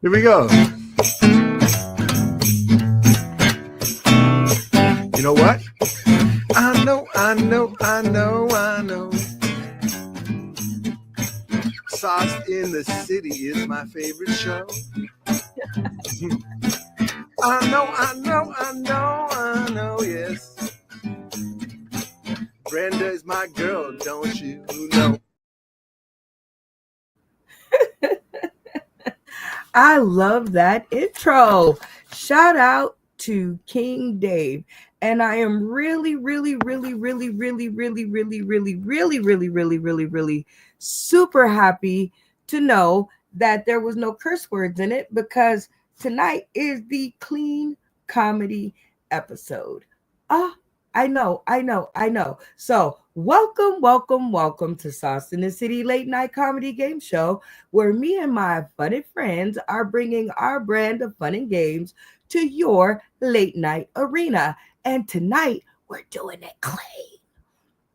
Here we go. You know what? I know. Sauce in the City is my favorite show. I know, yes. Brenda is my girl, don't you know? I love that intro. Shout out to King Dave. And I am really super happy to know that there was no curse words in it because tonight is the clean comedy episode. Ah, I know. So, welcome to Sauce in the City Late Night Comedy Game Show, where me and my funny friends are bringing our brand of fun and games to your late night arena. And tonight, we're doing it clean.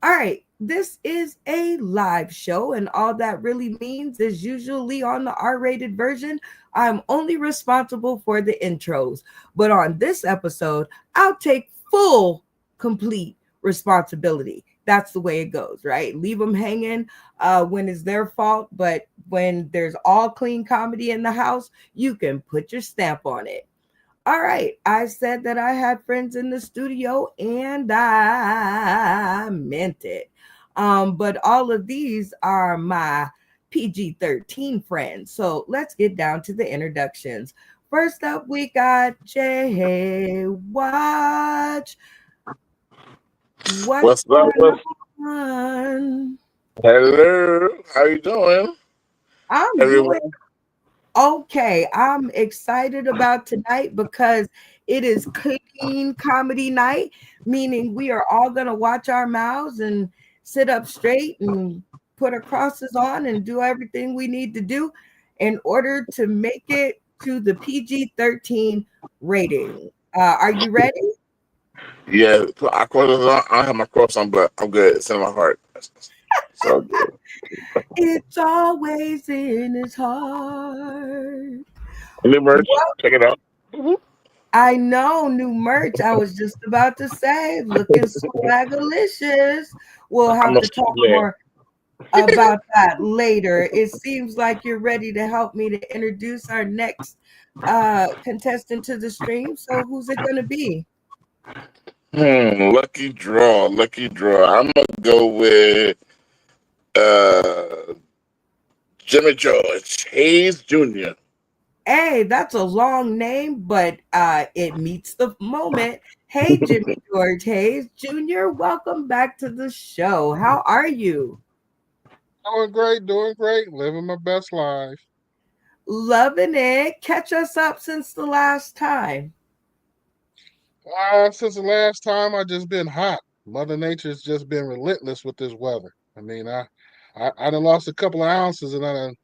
All right, this is a live show, and all that really means is usually on the R rated version, I'm only responsible for the intros. But on this episode, I'll take full, complete responsibility. That's the way it goes, right? Leave them hanging when it's their fault, but when there's all clean comedy in the house, you can put your stamp on it. All right, I said that I had friends in the studio and I meant it. But all of these are my PG-13 friends. So let's get down to the introductions. First up, we got Jay Watch. What's What's up? going on? Hello. How you doing, I'm doing everyone? okay. I'm excited about tonight because it is clean comedy night, meaning we are all going to watch our mouths and sit up straight and put our crosses on and do everything we need to do in order to make it to the PG-13 rating. Are you ready? Yeah, I I don't have my cross on, but I'm good. It's in my heart. So good. It's always in his heart. New merch. Well, Check it out. Mhm. I know new merch. I was just about to say, looking swagalicious. We'll I'm have a to talk man. more about that later. It seems like you're ready to help me to introduce our next contestant to the stream. So who's it going to be? Lucky draw. Lucky draw. I'm gonna go with uh Jimmy George Hayes Jr. Hey, that's a long name, but it meets the moment. Hey, Jimmy George Hayes Jr., welcome back to the show. How are you? Doing great, living my best life. Loving it. Catch us up since the last time. Since the last time, I just been hot. Mother Nature's just been relentless with this weather. I done lost a couple of ounces and I done,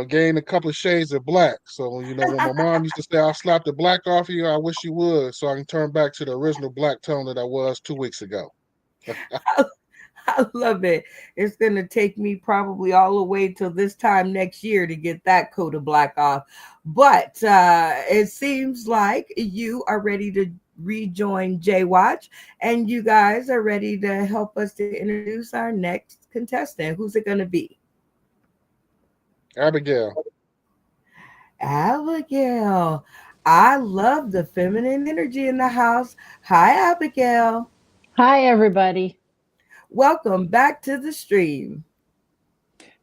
gained a couple of shades of black. So, when my mom used to say, I'll slap the black off you, I wish you would, so I can turn back to the original black tone that I was 2 weeks ago. I love it. It's going to take me probably all the way till this time next year to get that coat of black off. But it seems like you are ready to rejoin J Watch, and you guys are ready to help us to introduce our next contestant. Who's it going to be? Abigail. Abigail. I love the feminine energy in the house. Hi, Abigail. Hi, everybody. Welcome back to the stream.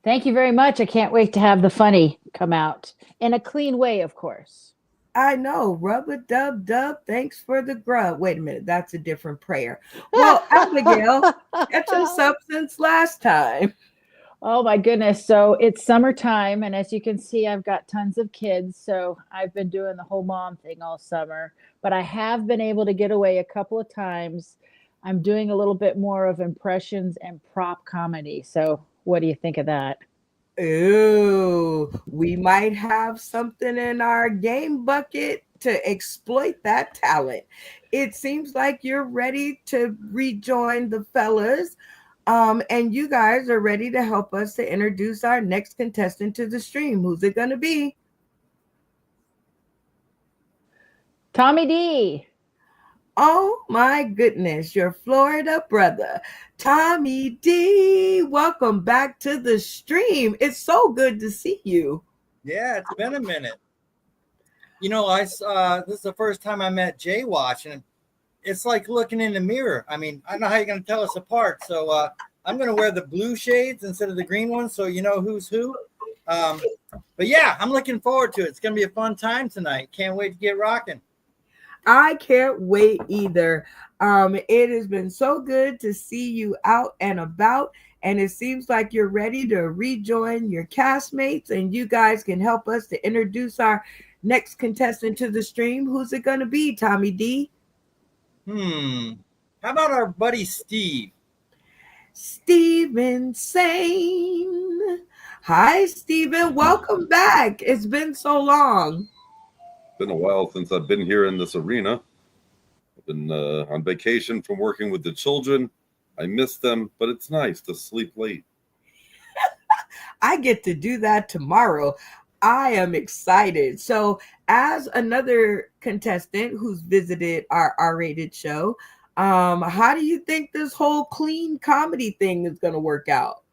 Thank you very much. I can't wait to have the funny come out in a clean way, of course. I know, rubber dub dub. Thanks for the grub. Wait a minute, that's a different prayer. Well, Abigail, catch us up since last time. Oh my goodness. So it's summertime, and as you can see, I've got tons of kids. So I've been doing the whole mom thing all summer, but I have been able to get away a couple of times. I'm doing a little bit more of impressions and prop comedy. So what do you think of that? Ooh, we might have something in our game bucket to exploit that talent. It seems like you're ready to rejoin the fellas. And you guys are ready to help us to introduce our next contestant to the stream. Who's it going to be? Tommy D. Oh my goodness, your Florida brother, Tommy D. Welcome back to the stream. It's so good to see you. Yeah, it's been a minute. You know, this is the first time I met Jay Watch, and it's like looking in the mirror. I mean, I don't know how you're going to tell us apart. So I'm going to wear the blue shades instead of the green ones, so you know who's who. But yeah, I'm looking forward to it. It's going to be a fun time tonight. Can't wait to get rocking. I can't wait either. It has been so good to see you out and about, and it seems like you're ready to rejoin your castmates, and you guys can help us to introduce our next contestant to the stream. Who's it going to be, Tommy D? How about our buddy Steve? Steven Sane. Hi, Steven. Welcome back. It's been so long. Been a while since I've been here in this arena. I've been on vacation from working with the children. I miss them, but it's nice to sleep late. I get to do that tomorrow. I am excited. So, as another contestant who's visited our R-rated show, how do you think this whole clean comedy thing is going to work out?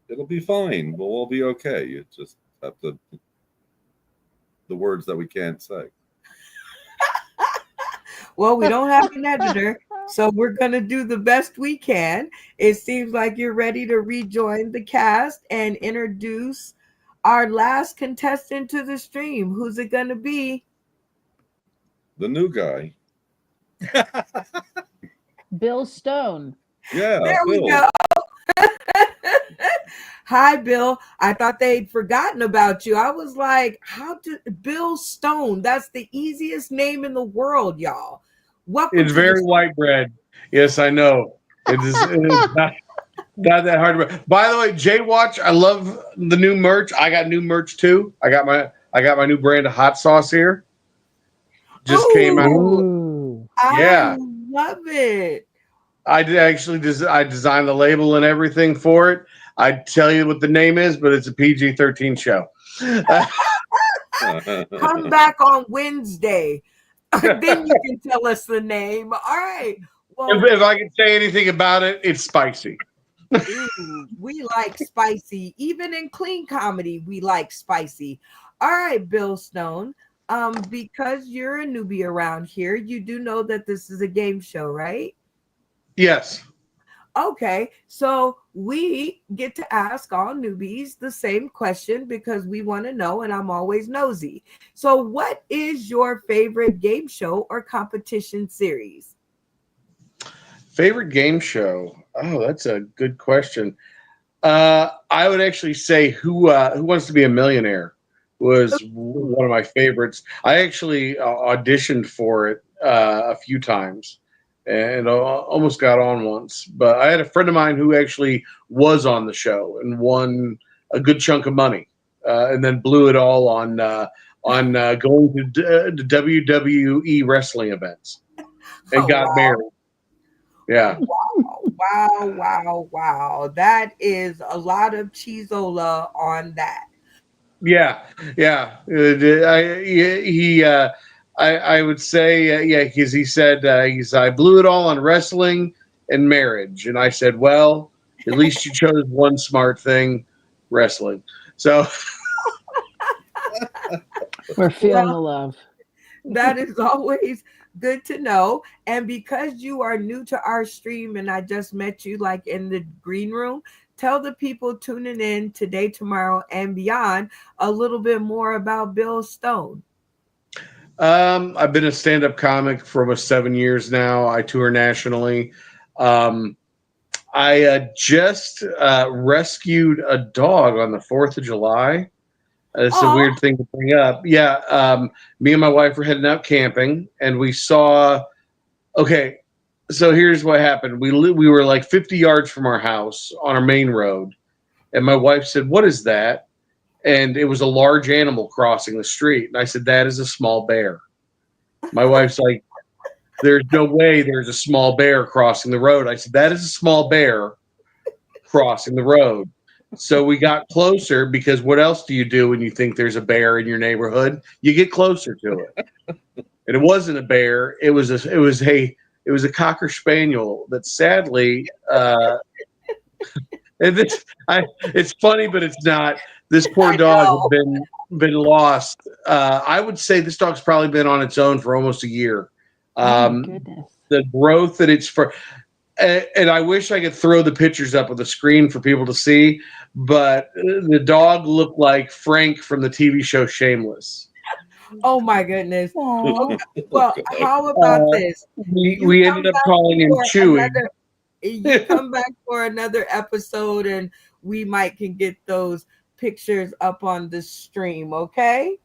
It'll be fine. We'll all be okay. You just have to the words that we can't say. Well, we don't have an editor, so we're going to do the best we can. It seems like you're ready to rejoin the cast and introduce our last contestant to the stream. Who's it going to be? The new guy. Bill Stone. Yeah, there Bill. we go. Hi, Bill. I thought they'd forgotten about you. I was like, Bill Stone? That's the easiest name in the world, y'all. Welcome. It's very white bread. Yes, I know. It is not that hard. By the way, Jay Watch, I love the new merch. I got new merch too. I got my new brand of hot sauce here. Just came out. Ooh. I love it. I did actually. I designed the label and everything for it. I'd tell you what the name is, but it's a PG-13 show. Come back on Wednesday. Then you can tell us the name. All right. Well, If I can say anything about it, it's spicy. ooh, we like spicy. Even in clean comedy, we like spicy. All right, Bill Stone. Because you're a newbie around here, you do know that this is a game show, right? Yes. Okay, so we get to ask all newbies the same question because we want to know, and I'm always nosy. So, what is your favorite game show or competition series? Favorite game show? Oh, that's a good question. I would actually say Who Wants to Be a Millionaire was one of my favorites. I actually auditioned for it a few times and almost got on once. But I had a friend of mine who actually was on the show and won a good chunk of money, and then blew it all on going to WWE wrestling events and got married. Yeah. Wow. That is a lot of cheezola on that. Yeah. I would say, because he said, I blew it all on wrestling and marriage. And I said, well, at least you chose one smart thing, wrestling. So We're feeling the love. That is always good to know. And because you are new to our stream and I just met you like in the green room, tell the people tuning in today, tomorrow, and beyond a little bit more about Bill Stone. I've been a stand-up comic for almost 7 years now. I tour nationally. I just rescued a dog on the 4th of July. It's a weird thing to bring up. Yeah, me and my wife were heading out camping, and we saw. Okay, so here's what happened. We were like 50 yards from our house on our main road, and my wife said, "What is that?" And it was a large animal crossing the street. And I said, "That is a small bear." My wife's like, "There's no way there's a small bear crossing the road." I said, "That is a small bear crossing the road." So we got closer because what else do you do when you think there's a bear in your neighborhood? You get closer to it. and it wasn't a bear. It was a cocker spaniel that sadly. And it's funny, but it's not. This poor I dog know. had been lost. I would say this dog's probably been on its own for almost a year. Oh my goodness. The growth that it's for, and I wish I could throw the pictures up on the screen for people to see, but the dog looked like Frank from the TV show Shameless. Oh my goodness. Aw. Okay, well, how about Uh, this? You we come ended up back calling him for Chewy. you come back for another episode and we might can get those pictures up on the stream, okay?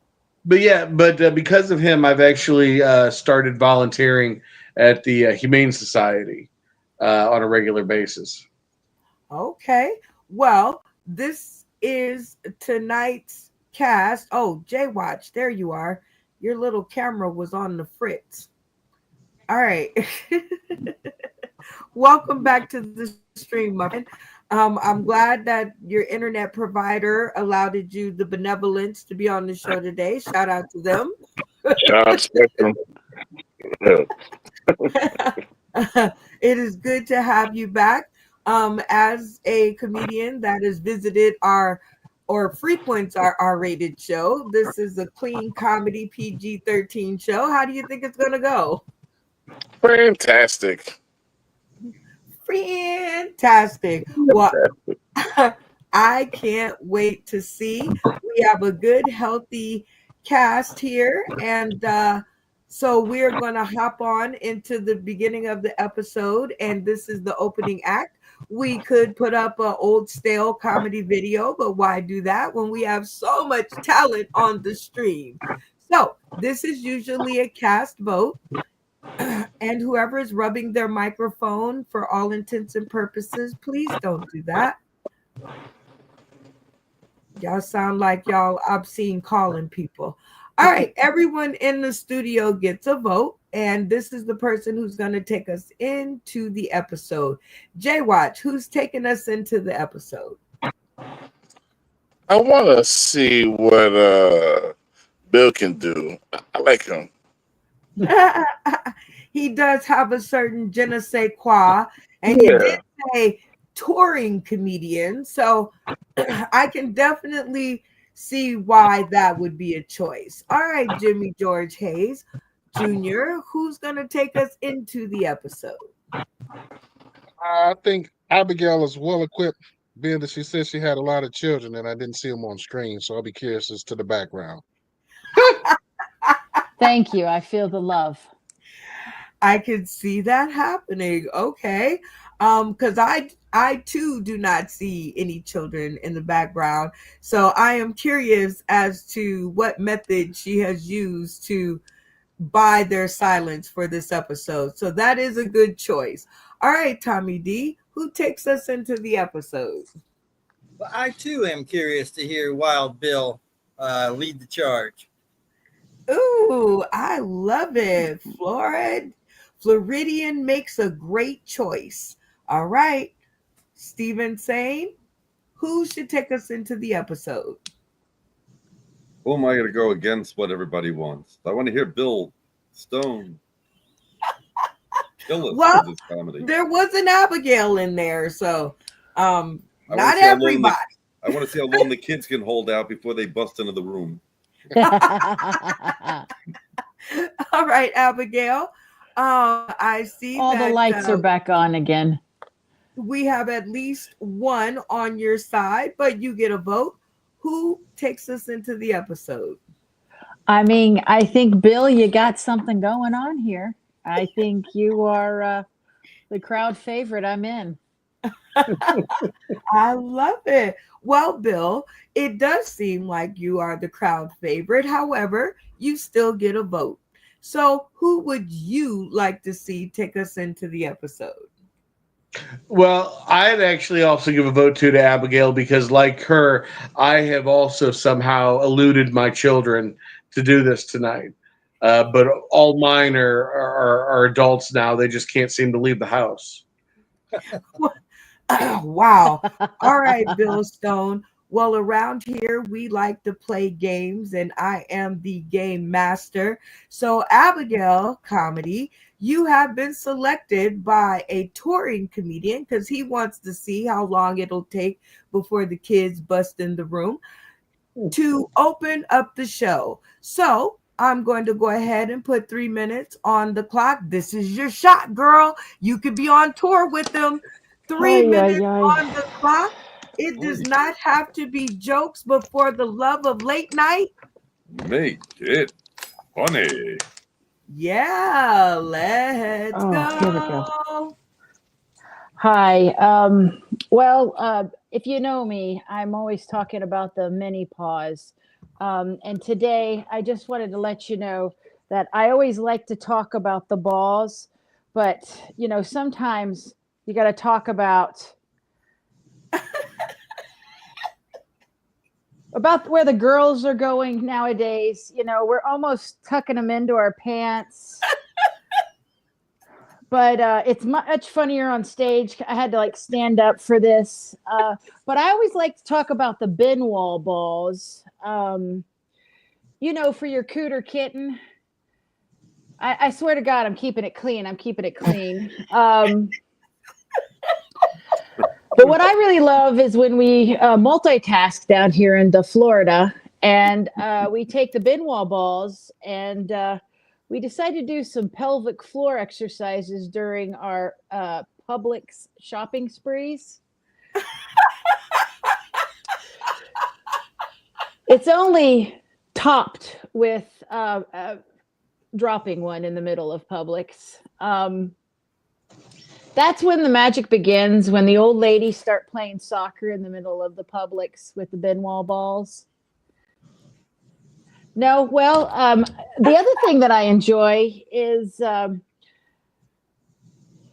But yeah, because of him, I've actually started volunteering at the Humane Society on a regular basis. Okay. Well, this is tonight's cast. Oh, Jay Watch, there you are. Your little camera was on the fritz. All right. Welcome back to the stream, my friend. I'm glad that your internet provider allowed you the benevolence to be on the show today. Shout out to them. Shout out Spectrum. Yeah. It is good to have you back. As a comedian that has visited our or frequents our R-rated show, this is a clean comedy PG-13 show. How do you think it's going to go? Fantastic. Fantastic. Well, I can't wait to see. We have a good, healthy cast here. And so we're going to hop on into the beginning of the episode. And this is the opening act. We could put up an old stale comedy video, but why do that when we have so much talent on the stream? So this is usually a cast vote. And whoever is rubbing their microphone for all intents and purposes, please don't do that. Y'all sound like y'all obscene calling people. All right, everyone in the studio gets a vote, and this is the person who's going to take us into the episode. Jay Watch, who's taking us into the episode? I want to see what Bill can do. I like him. He does have a certain je ne sais quoi, and you did say touring comedian, so I can definitely see why that would be a choice. All right, Jimmy George Hayes Jr., who's going to take us into the episode? I think Abigail is well equipped, being that she said she had a lot of children and I didn't see them on screen, so I'll be curious as to the background. Thank you. I feel the love. I could see that happening. Okay. Because I too do not see any children in the background. So I am curious as to what method she has used to buy their silence for this episode. So that is a good choice. All right, Tommy D, who takes us into the episode? Well, I too am curious to hear Wild Bill lead the charge. Ooh, I love it. Floridian makes a great choice. All right, Stephen Sane, who should take us into the episode? Who am I going to go against what everybody wants? I want to hear Bill Stone. Kill us Well, with this comedy. there was an Abigail in there, so I not everybody. I want to see how long the kids can hold out before they bust into the room. All right, Abigail. I see All that the lights are back on again. we have at least one on your side, but you get a vote. Who takes us into the episode? I mean, I think, Bill, you got something going on here. I think you are the crowd favorite. I'm in. I love it. Well, Bill, it does seem like you are the crowd favorite. However, you still get a vote. So, who would you like to see take us into the episode? Well, I'd actually also give a vote to Abigail because, like her, I have also somehow eluded my children to do this tonight. But all mine are adults now. They just can't seem to leave the house. Wow. All right, Bill Stone. Well, around here, we like to play games, and I am the game master. So, Abigail Comedy, you have been selected by a touring comedian because he wants to see how long it'll take before the kids bust in the room to open up the show. So I'm going to go ahead and put 3 minutes on the clock. This is your shot, girl. You could be on tour with them. Three Ay, minutes ay, ay. on the clock. It does not have to be jokes, but for the love of late night, Make it funny. yeah, let's Oh, here we go. go. Hi. Well, if you know me, I'm always talking about the mini pause. And today I just wanted to let you know that I always like to talk about the balls, but sometimes you got to talk about where the girls are going nowadays. We're almost tucking them into our pants. But it's much funnier on stage. I had to stand up for this. But I always like to talk about the bin wall balls. For your cooter kitten. I swear to God, I'm keeping it clean. But what I really love is when we multitask down here in the Florida, and we take the bin wall balls and we decide to do some pelvic floor exercises during our Publix shopping sprees. It's only topped with dropping one in the middle of Publix. That's when the magic begins, when the old ladies start playing soccer in the middle of the Publix with the bin wall balls. No, well, the other thing that I enjoy is,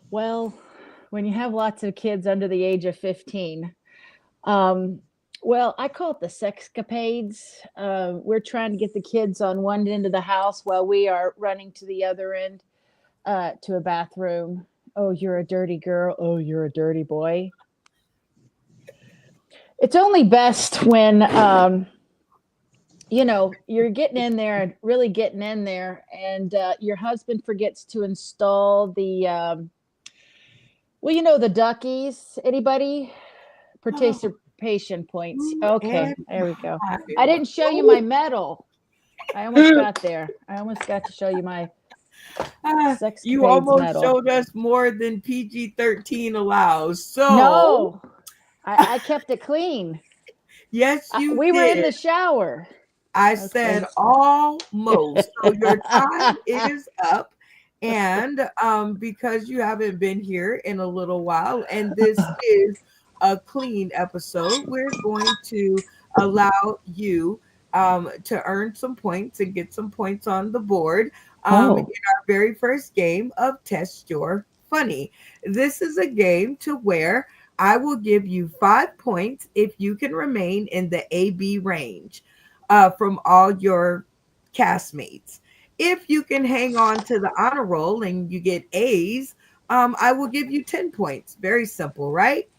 when you have lots of kids under the age of 15, I call it the sexcapades. We're trying to get the kids on one end of the house while we are running to the other end to a bathroom. Oh, you're a dirty girl. Oh, you're a dirty boy. It's only best when you're getting in there and really getting in there, and your husband forgets to install the the duckies. Anybody? Participation points. Okay, there we go. I didn't show you my medal. I almost got there. I almost got to show you my sex You almost medal. Showed us more than PG-13 allows. So no, I kept it clean. Yes, you we did. were in the shower. I said almost. So your time is up. And because you haven't been here in a little while, and this is a clean episode, we're going to allow you to earn some points and get some points on the board in our very first game of Test Your Funny. This is a game to where I will give you 5 points if you can remain in the AB range from all your castmates. If you can hang on to the honor roll and you get A's, I will give you 10 points. Very simple, right?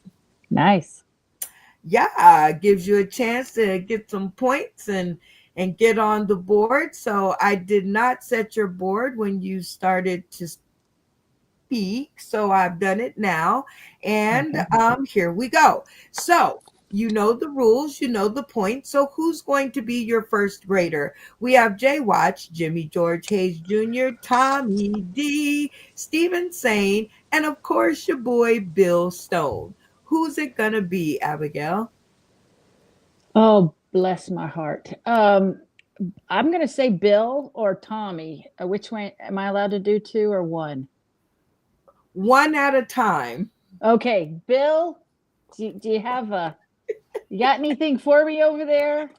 Nice. Yeah, gives you a chance to get some points and get on the board. So I did not set your board when you started to speak, so I've done it now. And here we go. So you know the rules, you know the points. So who's going to be your first grader? We have Jay Watch, Jimmy George Hayes Jr., Tommy D, Stephen Sane, and of course your boy Bill Stone. Who's it gonna be, Abigail? Oh, bless my heart. I'm gonna say Bill or Tommy. Which one am I allowed to do, 2 or 1? One at a time. Okay, Bill, do you have you got anything for me over there?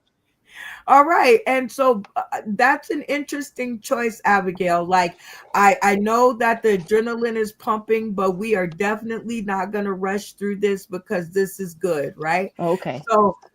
All right. And so that's an interesting choice, Abigail. Like, I know that the adrenaline is pumping, but we are definitely not going to rush through this because this is good, right? Okay.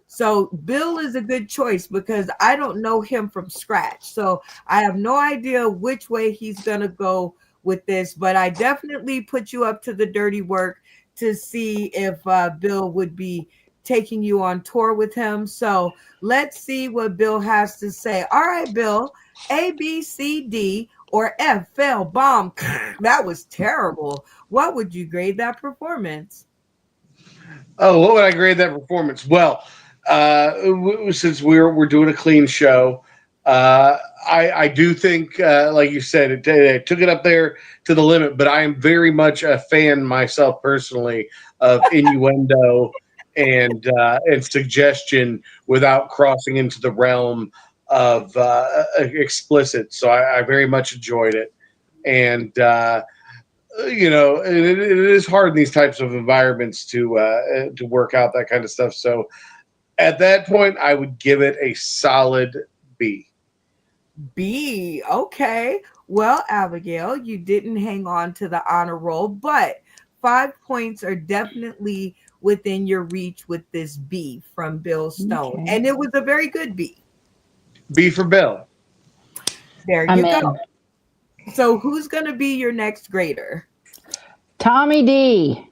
So Bill is a good choice because I don't know him from scratch. So I have no idea which way he's going to go with this, but I definitely put you up to the dirty work to see if Bill would be taking you on tour with him. So let's see what Bill has to say. All right, Bill, A, B, C, D, or F fell bomb. That was terrible. What would you grade that performance? Oh, what would I grade that performance? Well, since we're doing a clean show, I do think, like you said, it took it up there to the limit. But I am very much a fan myself personally of innuendo and suggestion without crossing into the realm of explicit. So I very much enjoyed it, and it is hard in these types of environments to work out that kind of stuff. So at that point, I would give it a solid B. B. Okay. Well, Abigail, you didn't hang on to the honor roll, but 5 points are definitely within your reach with this B from Bill Stone. Okay. And it was a very good B. B for Bill. There I'm you go. in. So who's going to be your next grader? Tommy D.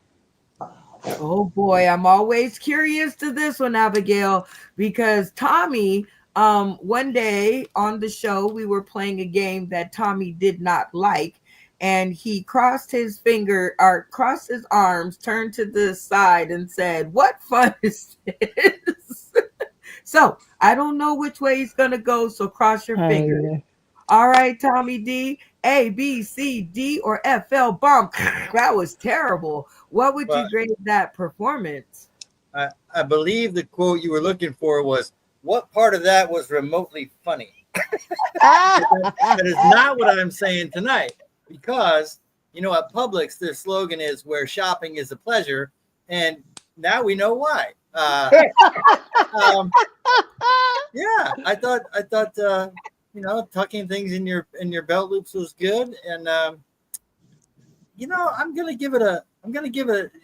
Oh boy, I'm always curious to this one, Abigail, because Tommy, one day on the show, we were playing a game that Tommy did not like, and he crossed his finger or crossed his arms, turned to the side, and said, "What fun is this?" So I don't know which way he's gonna go, so cross your fingers. All right, Tommy D, A, B, C, D, or F L bomb. That was terrible. What would you Well, grade that performance? I believe the quote you were looking for was, "What part of that was remotely funny?" That is not what I'm saying tonight, because at Publix their slogan is "Where shopping is a pleasure," and now we know why. Yeah, I thought tucking things in your belt loops was good, and I'm gonna give it a.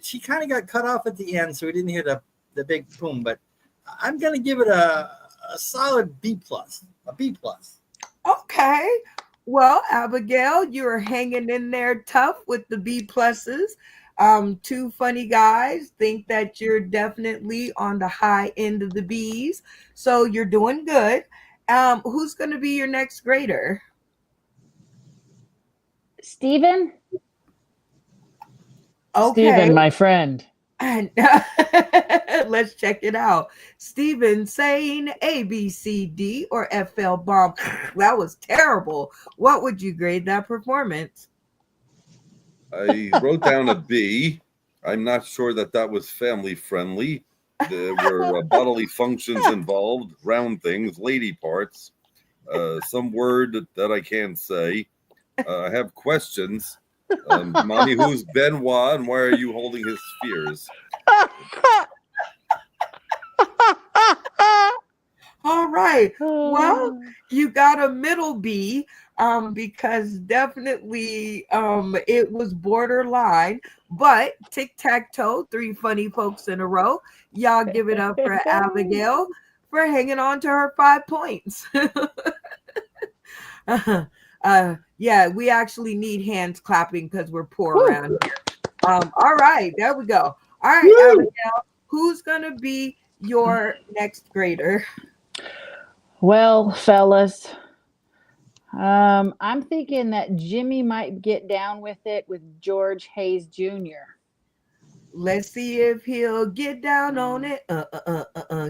She kind of got cut off at the end, so we didn't hear the big boom, but I'm gonna give it a solid B plus, a B plus. Okay. Well, Abigail, you're hanging in there tough with the B pluses. Two funny guys think that you're definitely on the high end of the B's, so you're doing good. Who's going to be your next grader? Steven? Okay. Steven, my friend. And let's check it out. Steven saying A, B, C, D, or FL bomb. That was terrible. What would you grade that performance? I wrote down a B. I'm not sure that was family friendly. There were bodily functions involved, round things, lady parts, some word that I can't say. I have questions. Mommy, who's Benoit and why are you holding his spheres? All right. Well, you got a middle B because definitely it was borderline, but tic-tac-toe, three funny folks in a row. Y'all give it up for Abigail for hanging on to her 5 points. Yeah, we actually need hands clapping because we're poor around here. All right, there we go. All right, Woo! Abigail, who's gonna be your next grader? Well, fellas, I'm thinking that Jimmy might get down with it with George Hayes Jr. Let's see if he'll get down on it.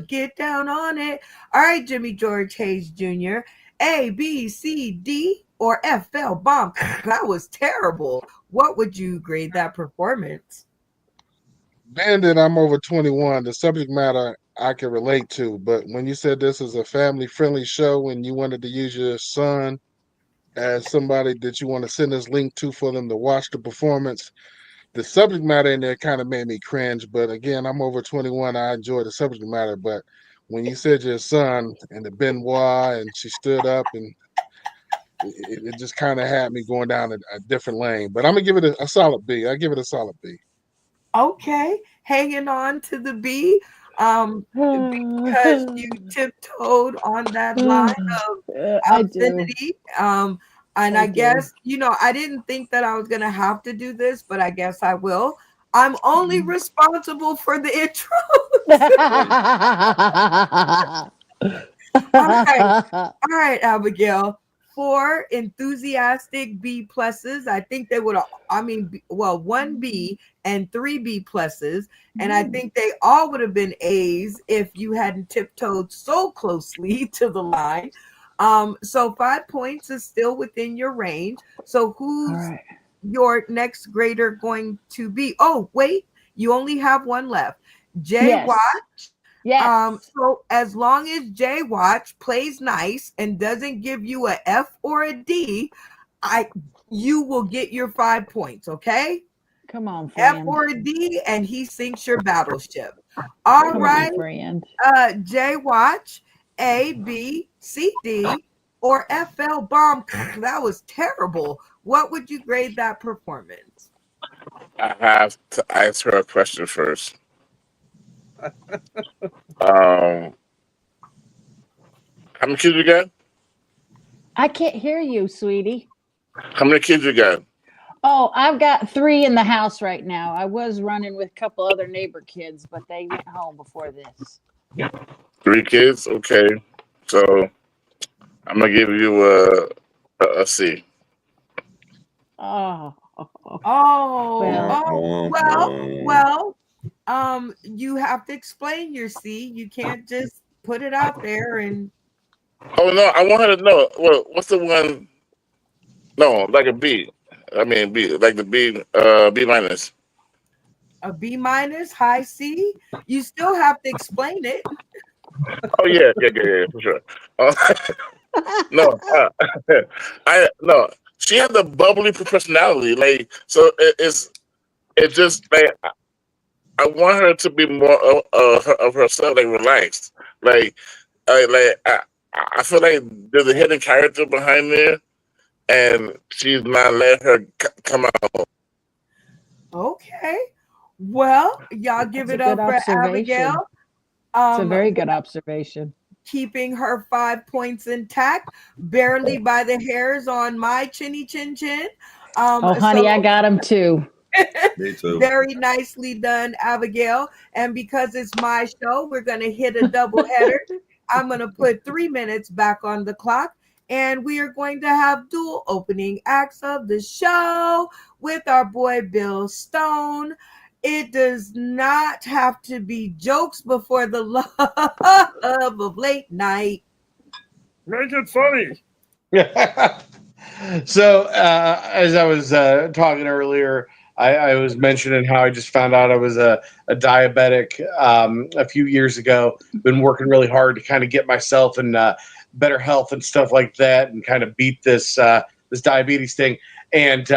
Get down on it. All right, Jimmy George Hayes Jr. A, B, C, D, or FL bomb. That was terrible. What would you grade that performance? Being that I'm over 21, the subject matter I can relate to, but when you said this is a family-friendly show and you wanted to use your son as somebody that you want to send this link to for them to watch the performance, the subject matter in there kind of made me cringe. But again, I'm over 21. I enjoy the subject matter. But when you said your son and the Benoit and she stood up and it just kind of had me going down a different lane. But I'm going to give it a solid B. I give it a solid B. Okay, hanging on to the B because you tiptoed on that line of I do. obscenity. And I guess, I didn't think that I was going to have to do this, but I guess I will. I'm only responsible for the intro. All right. All right, Abigail. 4 enthusiastic B pluses. I think they would have, well, 1 B and 3 B pluses. And I think they all would have been A's if you hadn't tiptoed so closely to the line. So 5 points is still within your range. So who's right. your next grader going to be? Oh, wait, you only have one left. Jay Yes. Watch. Yes. So as long as Jay Watch plays nice and doesn't give you a F or a D, you will get your 5 points, okay? Come on, F friend. or a D, and he sinks your battleship. All Come right, on, friend. Jay Watch, A, B, C, D, or FL bomb. That was terrible. What would you grade that performance? I have to ask her a question first. Um, how many kids you got? I can't hear you, sweetie. How many kids you got? Oh, I've got 3 in the house right now. I was running with a couple other neighbor kids, but they went home before this. 3 kids. Okay, so I'm gonna give you a C. Oh. Well, you have to explain your C. You can't just put it out there and Oh no, I want her to know. Well, what's the one? No, like a B. I mean B, like the B, B minus. a B minus, high C. You still have to explain it. Oh yeah, for sure. Uh, no, I no. She has a bubbly personality, like so. It's just like I want her to be more of herself, like relaxed. Like I feel like there's a hidden character behind there, and she's not letting her come out. Okay. Well, y'all give That's a it good up for observation. Abigail. It's a very good observation. Keeping her 5 points intact, barely by the hairs on my chinny chin chin. Oh, honey, I got them too. Me too. Very nicely done, Abigail. And because it's my show, we're going to hit a double header. I'm going to put 3 minutes back on the clock. And we are going to have dual opening acts of the show with our boy Bill Stone. It does not have to be jokes before the love of late night. Make it funny. So, as I was talking earlier, I was mentioning how I just found out I was a diabetic a few years ago. Been working really hard to kind of get myself in better health and stuff like that, and kind of beat this diabetes thing. And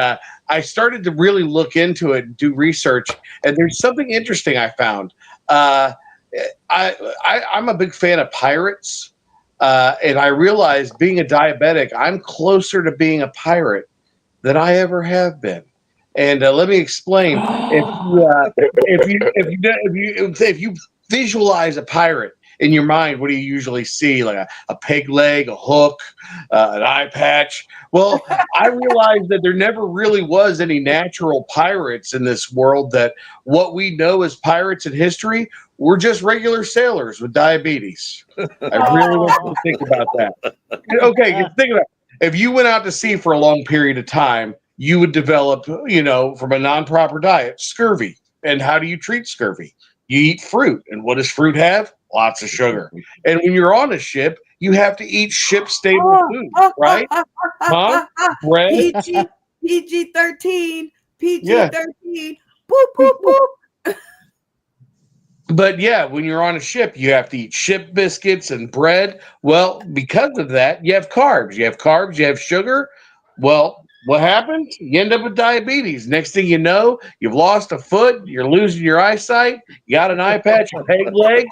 I started to really look into it, and do research, and there's something interesting I found. I'm a big fan of pirates. And I realized being a diabetic, I'm closer to being a pirate than I ever have been. And let me explain. If you visualize a pirate in your mind, what do you usually see? Like a peg leg, a hook, an eye patch. Well, I realized that there never really was any natural pirates in this world. That what we know as pirates in history, we're just regular sailors with diabetes. I really want you to think about that. Okay, think about it. If you went out to sea for a long period of time, you would develop, from a non-proper diet, scurvy. And how do you treat scurvy? You eat fruit. And what does fruit have? Lots of sugar. And when you're on a ship, you have to eat ship stable food, right? Huh? Bread? PG 13. PG Yeah. 13. Boop, boop, boop. But yeah, when you're on a ship, you have to eat ship biscuits and bread. Well, because of that, you have carbs. You have carbs, you have sugar. Well, what happens? You end up with diabetes. Next thing you know, you've lost a foot, you're losing your eyesight, you got an eye patch, a peg leg.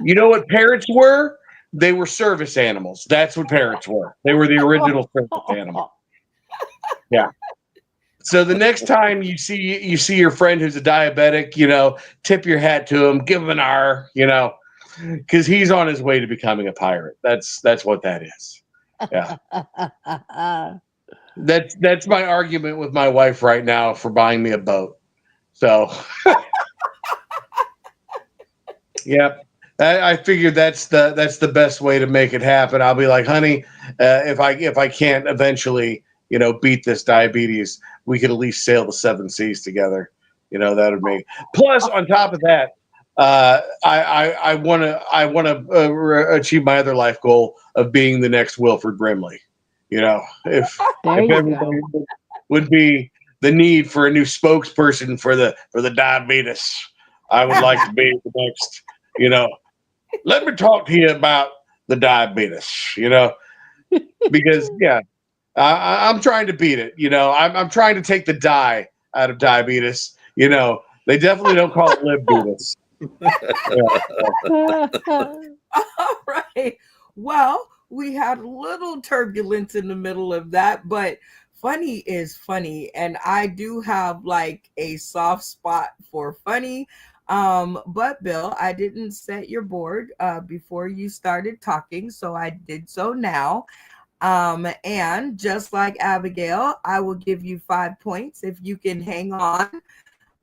You know what parrots were? They were service animals. That's what parrots were. They were the original service animal. Yeah. So the next time you see your friend who's a diabetic, tip your hat to him, give him an R, because he's on his way to becoming a pirate. That's what that is. Yeah. That's my argument with my wife right now for buying me a boat. So, yep. I figured that's the best way to make it happen. I'll be like, honey, if I can't eventually, beat this diabetes, we could at least sail the seven seas together. That would make. Plus, on top of that, I want to achieve my other life goal of being the next Wilford Brimley. If There you everybody go. would be the need for a new spokesperson for the diabetes, I would like to be the next. Let me talk to you about the diabetes. Because I'm trying to beat it. I'm trying to take the die out of diabetes. They definitely don't call it libebetes. All right. Well, we had a little turbulence in the middle of that, but funny is funny. And I do have like a soft spot for funny. But Bill, I didn't set your board before you started talking, so I did so now. And just like Abigail, I will give you 5 points if you can hang on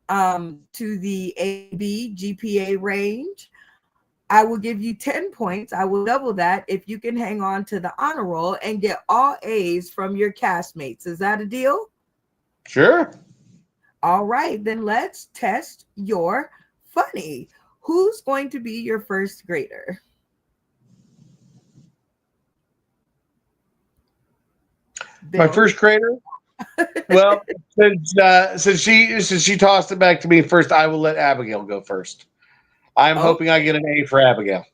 to the AB GPA range. I will give you 10 points. I will double that if you can hang on to the honor roll and get all A's from your castmates. Is that a deal? Sure. All right, then let's test your funny. Who's going to be your first grader? My Bill? first grader. Well, since she tossed it back to me first, I will let Abigail go first. I'm hoping I get an A for Abigail.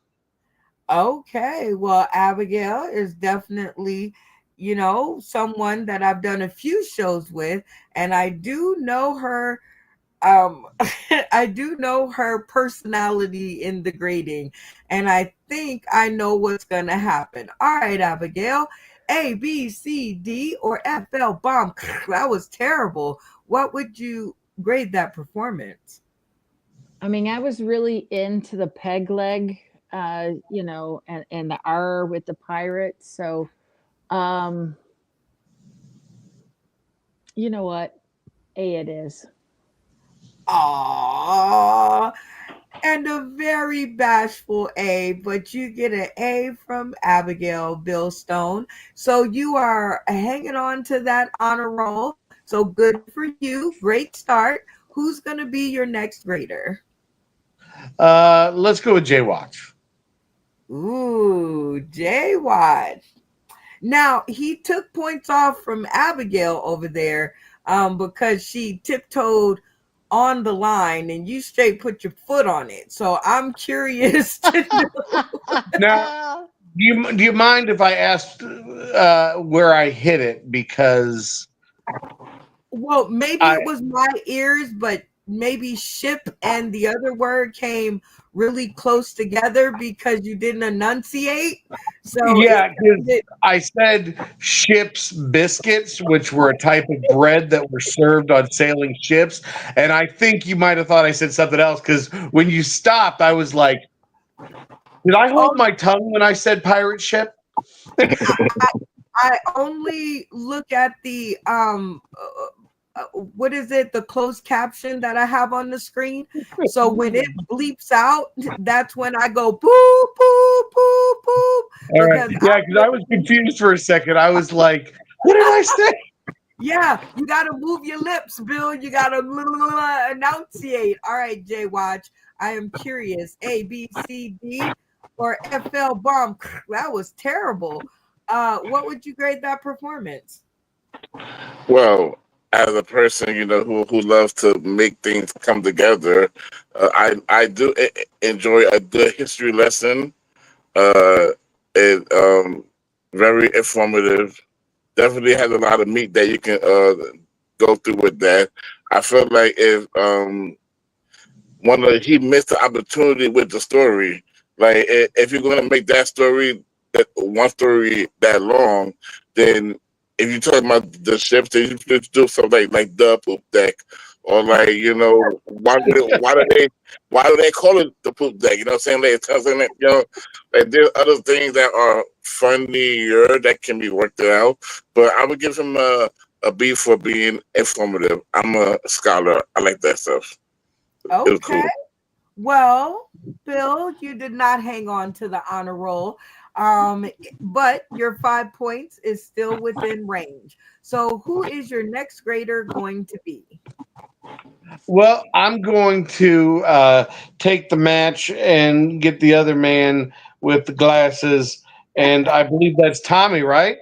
Okay, well, Abigail is definitely, someone that I've done a few shows with, and I do know her. I do know her personality in the grading, and I think I know what's gonna happen. All right, Abigail, A, B, C, D, or F, L, bomb. That was terrible. What would you grade that performance? I mean, I was really into the peg leg, and the R with the pirates. So, um, you know what? A it is. Aww. And a very bashful A, but you get an A from Abigail Bill Stone. So you are hanging on to that honor roll. So good for you. Great start. Who's going to be your next grader? Let's go with Jay Watch. Ooh, Jay Watt. Now, he took points off from Abigail over there because she tiptoed on the line and you straight put your foot on it. So I'm curious to know. Now, do you mind if I asked where I hit it? Because Well, maybe it was my ears, but maybe ship and the other word came really close together because you didn't enunciate. So yeah, because I said ship's biscuits, which were a type of bread that were served on sailing ships, and I think you might have thought I said something else because when you stopped, I was like, "Did I hold my tongue when I said pirate ship?" I only look at the what is it, the closed caption that I have on the screen. So when it bleeps out, that's when I go boop boop boop boop. All right, yeah, because I was confused for a second. I was like, "What did I say?" Yeah, you gotta move your lips, Bill. You gotta enunciate. All right, Jay Watch. I am curious. A, B, C, D, or FL bomb. That was terrible. What would you grade that performance? Well, as a person, who loves to make things come together, I do enjoy a good history lesson. It very informative. Definitely has a lot of meat that you can go through with that. I feel like if he missed the opportunity with the story. Like if you're gonna make that story, that one story that long, then if you're talking about the ships, then you should do something like the poop deck or like why do they call it the poop deck? You know what I'm saying? Like, like there's other things that are funnier that can be worked out. But I would give him a B for being informative. I'm a scholar. I like that stuff. It was Okay. cool. Well, Bill, you did not hang on to the honor roll. But your 5 points is still within range. So who is your next grader going to be? Well, I'm going to take the match and get the other man with the glasses, and I believe that's Tommy, right?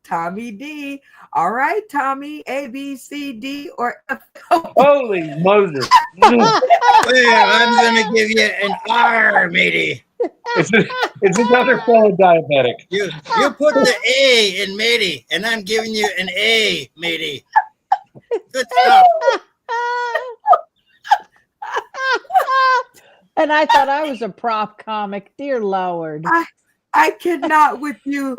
Tommy D. All right, Tommy, A, B, C, D, or F. Holy Moses! Well, I'm gonna give you an R, matey. It's another fellow diabetic. You put the A in matey, and I'm giving you an A, matey. Good stuff. And I thought I was a prop comic. Dear Lord. I cannot with you,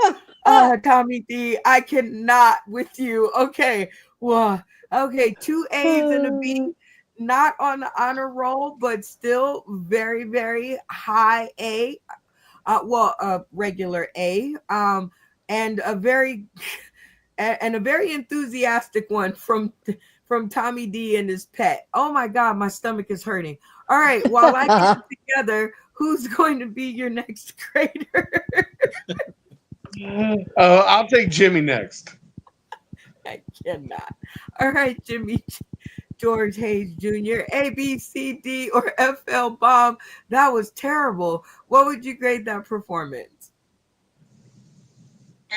Tommy D. I cannot with you. Okay. Well, okay. 2 A's and a B. Not on the honor roll, but still very, very high A. Regular A. And a very enthusiastic one from Tommy D and his pet. Oh my God, my stomach is hurting. All right, while I get it together, who's going to be your next grader? I'll take Jimmy next. I cannot. All right, Jimmy George Hayes Jr., A, B, C, D, or FL Bomb. That was terrible. What would you grade that performance?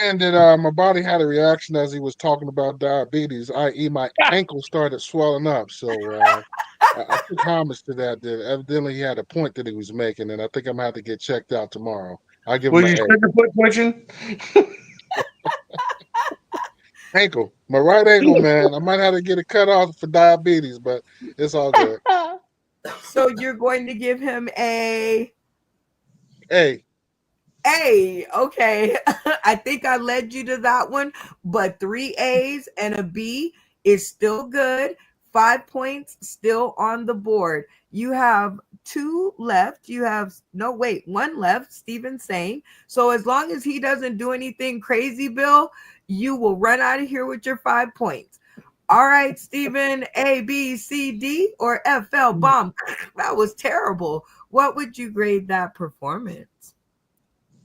And that my body had a reaction as he was talking about diabetes, i.e., my ankle started swelling up. So I took homage to that. That evidently he had a point that he was making, and I think I'm gonna have to get checked out tomorrow. I'll give him Was an your A. sugar foot twitching? Ankle, my right ankle, man. I might have to get it cut off for diabetes, but it's all good. So you're going to give him a A. A. Okay. I think I led you to that one, but 3 A's and a B is still good. 5 points still on the board. You have 2 left. One left, Steven Sane. So as long as he doesn't do anything crazy, Bill, you will run out of here with your 5 points. All right, Steven, A, B, C, D, or FL Bomb. That was terrible. What would you grade that performance?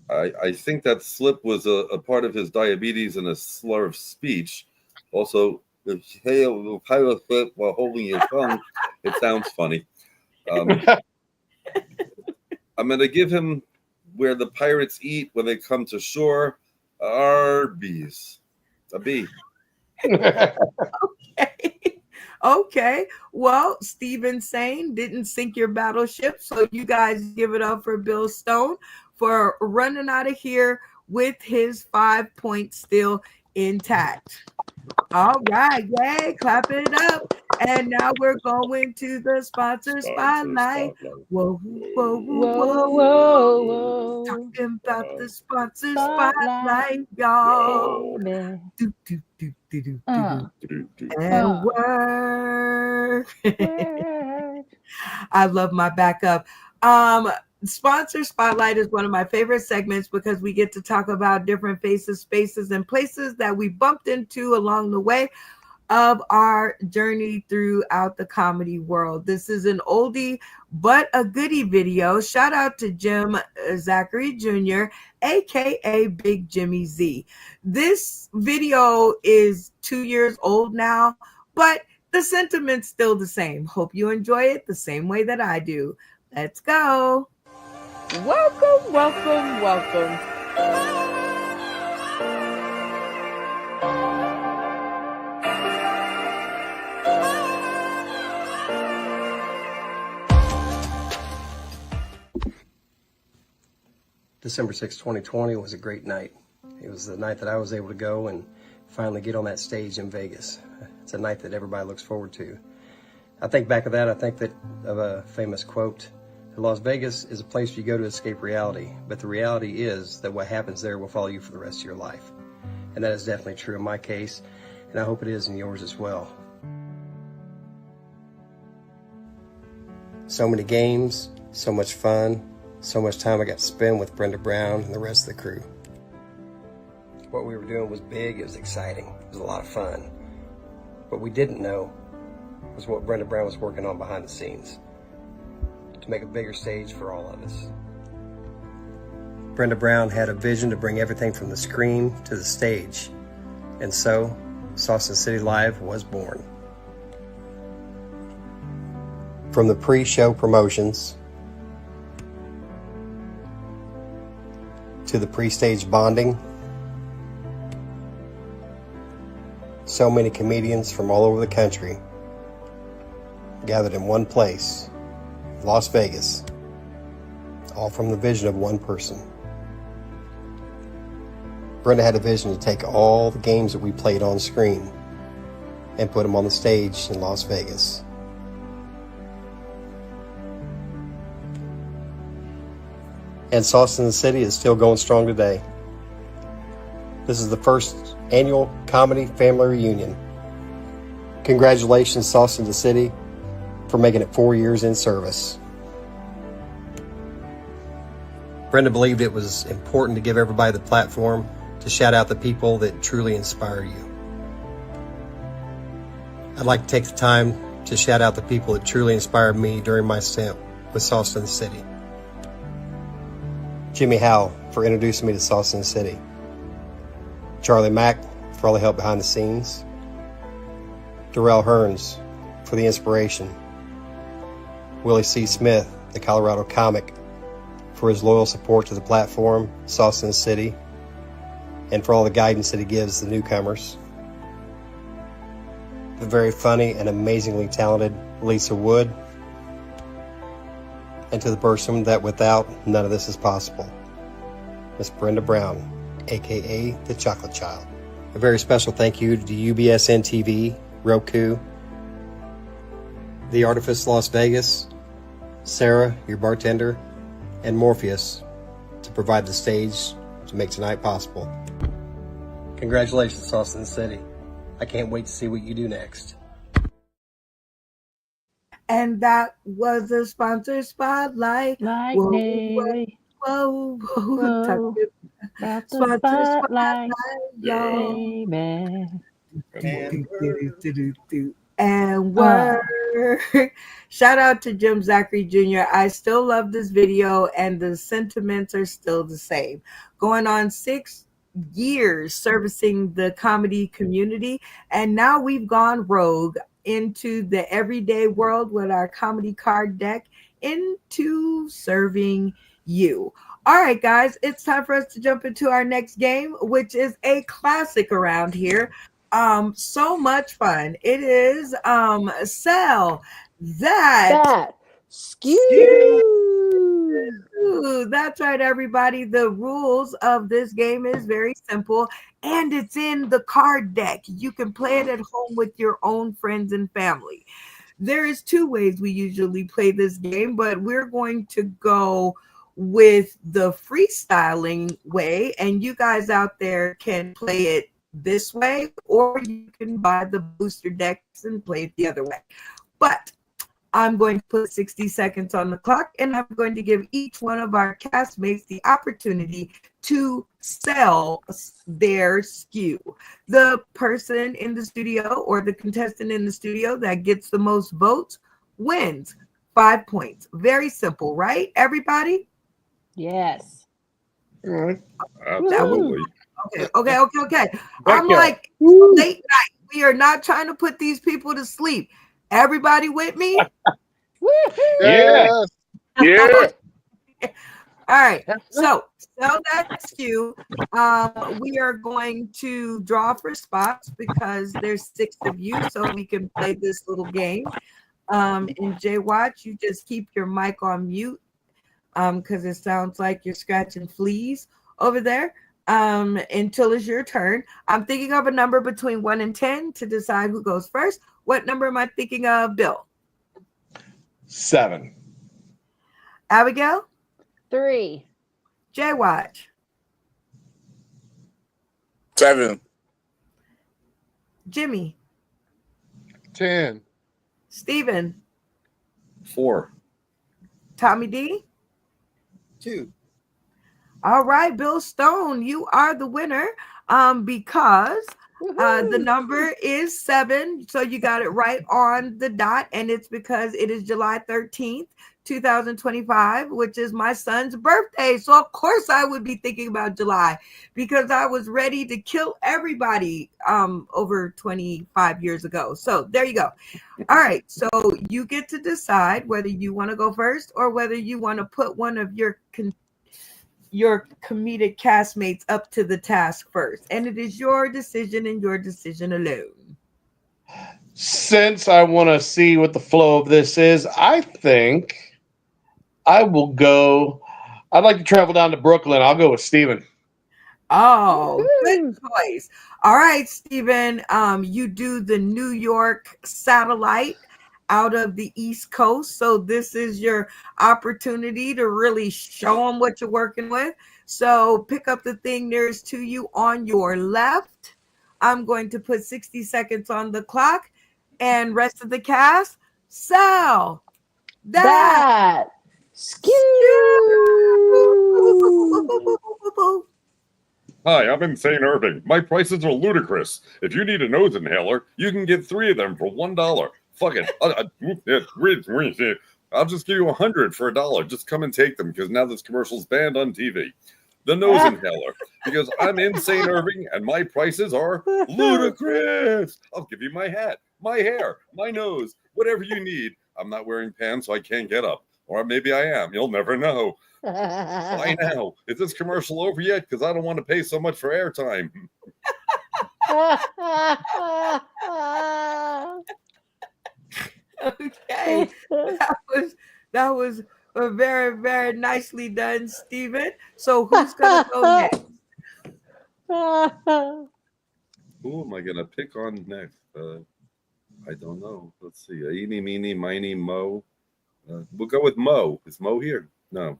I think that slip was a part of his diabetes and a slur of speech. Also, the pilot slip while holding your tongue, it sounds funny. I'm going to give him where the pirates eat when they come to shore, Arby's. A B. Okay. Well, Steven Sane didn't sink your battleship, so you guys give it up for Bill Stone for running out of here with his 5 points still intact. All right, yay, clap it up. And now we're going to the sponsor spotlight. Whoa, whoa, whoa, whoa. Talking about the sponsor spotlight, y'all. Do, do, do, do, do, do, do. And work. I love my backup. Sponsor Spotlight is one of my favorite segments because we get to talk about different faces, spaces, and places that we bumped into along the way of our journey throughout the comedy world. This is an oldie but a goodie video. Shout out to Jim Zachary Jr., aka Big Jimmy Z. This video is 2 years old now, but the sentiment's still the same. Hope you enjoy it the same way that I do. Let's go. Welcome, welcome, welcome. December 6, 2020 was a great night. It was the night that I was able to go and finally get on that stage in Vegas. It's a night that everybody looks forward to. I think back of that, I think that of a famous quote, Las Vegas is a place you go to escape reality, but the reality is that what happens there will follow you for the rest of your life. And that is definitely true in my case, and I hope it is in yours as well. So many games, so much fun, so much time I got to spend with Brenda Brown and the rest of the crew. What we were doing was big, it was exciting, it was a lot of fun. What we didn't know was what Brenda Brown was working on behind the scenes to make a bigger stage for all of us. Brenda Brown had a vision to bring everything from the screen to the stage, and so Sauce and City Live was born. From the pre-show promotions to the pre-stage bonding, so many comedians from all over the country gathered in one place, Las Vegas, all from the vision of one person. Brenda had a vision to take all the games that we played on screen and put them on the stage in Las Vegas. And Sauce in the City is still going strong today. This is the first annual comedy family reunion. Congratulations, Sauce in the City, for making it 4 years in service. Brenda believed it was important to give everybody the platform to shout out the people that truly inspire you. I'd like to take the time to shout out the people that truly inspired me during my stint with Sauce in the City. Jimmy Howe for introducing me to Sauce in the City. Charlie Mack for all the help behind the scenes. Darrell Hearns for the inspiration. Willie C. Smith, the Colorado comic, for his loyal support to the platform, Sauce in the City, and for all the guidance that he gives the newcomers. The very funny and amazingly talented Lisa Wood, and to the person that without none of this is possible, Miss Brenda Brown, aka the Chocolate Child. A very special thank you to UBSN TV, Roku, The Artifice Las Vegas, Sarah, your bartender, and Morpheus to provide the stage to make tonight possible. Congratulations, Sauce in the City. I can't wait to see what you do next. And that was a sponsor spotlight. Like Whoa, Navy. whoa, whoa. Whoa. Got the Sponsor spotlight, y'all. baby. And word. Shout out to Jim Zachary Jr. I still love this video, and the sentiments are still the same. Going on 6 years servicing the comedy community, and now we've gone rogue into the everyday world with our comedy card deck into serving you. All right, guys, it's time for us to jump into our next game, which is a classic around here. So much fun. It is Sell That Skew. That's right, everybody. The rules of this game is very simple, and it's in the card deck. You can play it at home with your own friends and family. There is 2 ways we usually play this game, but we're going to go with the freestyling way, and you guys out there can play it this way, or you can buy the booster decks and play it the other way. But I'm going to put 60 seconds on the clock, and I'm going to give each one of our castmates the opportunity to sell their skew. The person in the studio or the contestant in the studio that gets the most votes wins 5 points. Very simple, right, everybody? Yes. All right. Absolutely. Okay. I'm Becca. like, late night. We are not trying to put these people to sleep. Everybody with me? Yeah. Yes. Yeah. All right. So sell that skew. We are going to draw for spots because there's 6 of you, so we can play this little game. And Jay Watch, you just keep your mic on mute because it sounds like you're scratching fleas over there. Until it's your turn. I'm thinking of a number between 1 and 10 to decide who goes first. What number am I thinking of, Bill? 7. Abigail? 3. Jay Watch? 7. Jimmy? 10. Steven? 4. Tommy D? 2. All right, Bill Stone, you are the winner because the number is 7. So you got it right on the dot. And it's because it is July 13th, 2025, which is my son's birthday. So, of course, I would be thinking about July because I was ready to kill everybody over 25 years ago. So there you go. All right. So you get to decide whether you want to go first or whether you want to put one of your comedic castmates up to the task first. And it is your decision and your decision alone. Since I want to see what the flow of this is, I think I will go. I'd like to travel down to Brooklyn. I'll go with Steven. Oh, good choice. All right, Steven. You do the New York satellite out of the East Coast. So this is your opportunity to really show them what you're working with. So pick up the thing nearest to you on your left. I'm going to put 60 seconds on the clock. And rest of the cast, Sal, that, Skew. Hi, I'm Insane Irving. My prices are ludicrous. If you need a nose inhaler, you can get 3 of them for $1. Fuck it. I'll just give you 100 for $1. Just come and take them because now this commercial's banned on TV. The nose inhaler, because I'm Insane Irving and my prices are ludicrous. I'll give you my hat, my hair, my nose, whatever you need. I'm not wearing pants, so I can't get up. Or maybe I am. You'll never know. Why now? Is this commercial over yet? Because I don't want to pay so much for airtime. Okay, that was a very, very nicely done, Steven. So who's gonna go next? Who am I gonna pick on next? I don't know. Let's see. Eeny, meeny, miny, mo. We'll go with Mo. Is Mo here? No.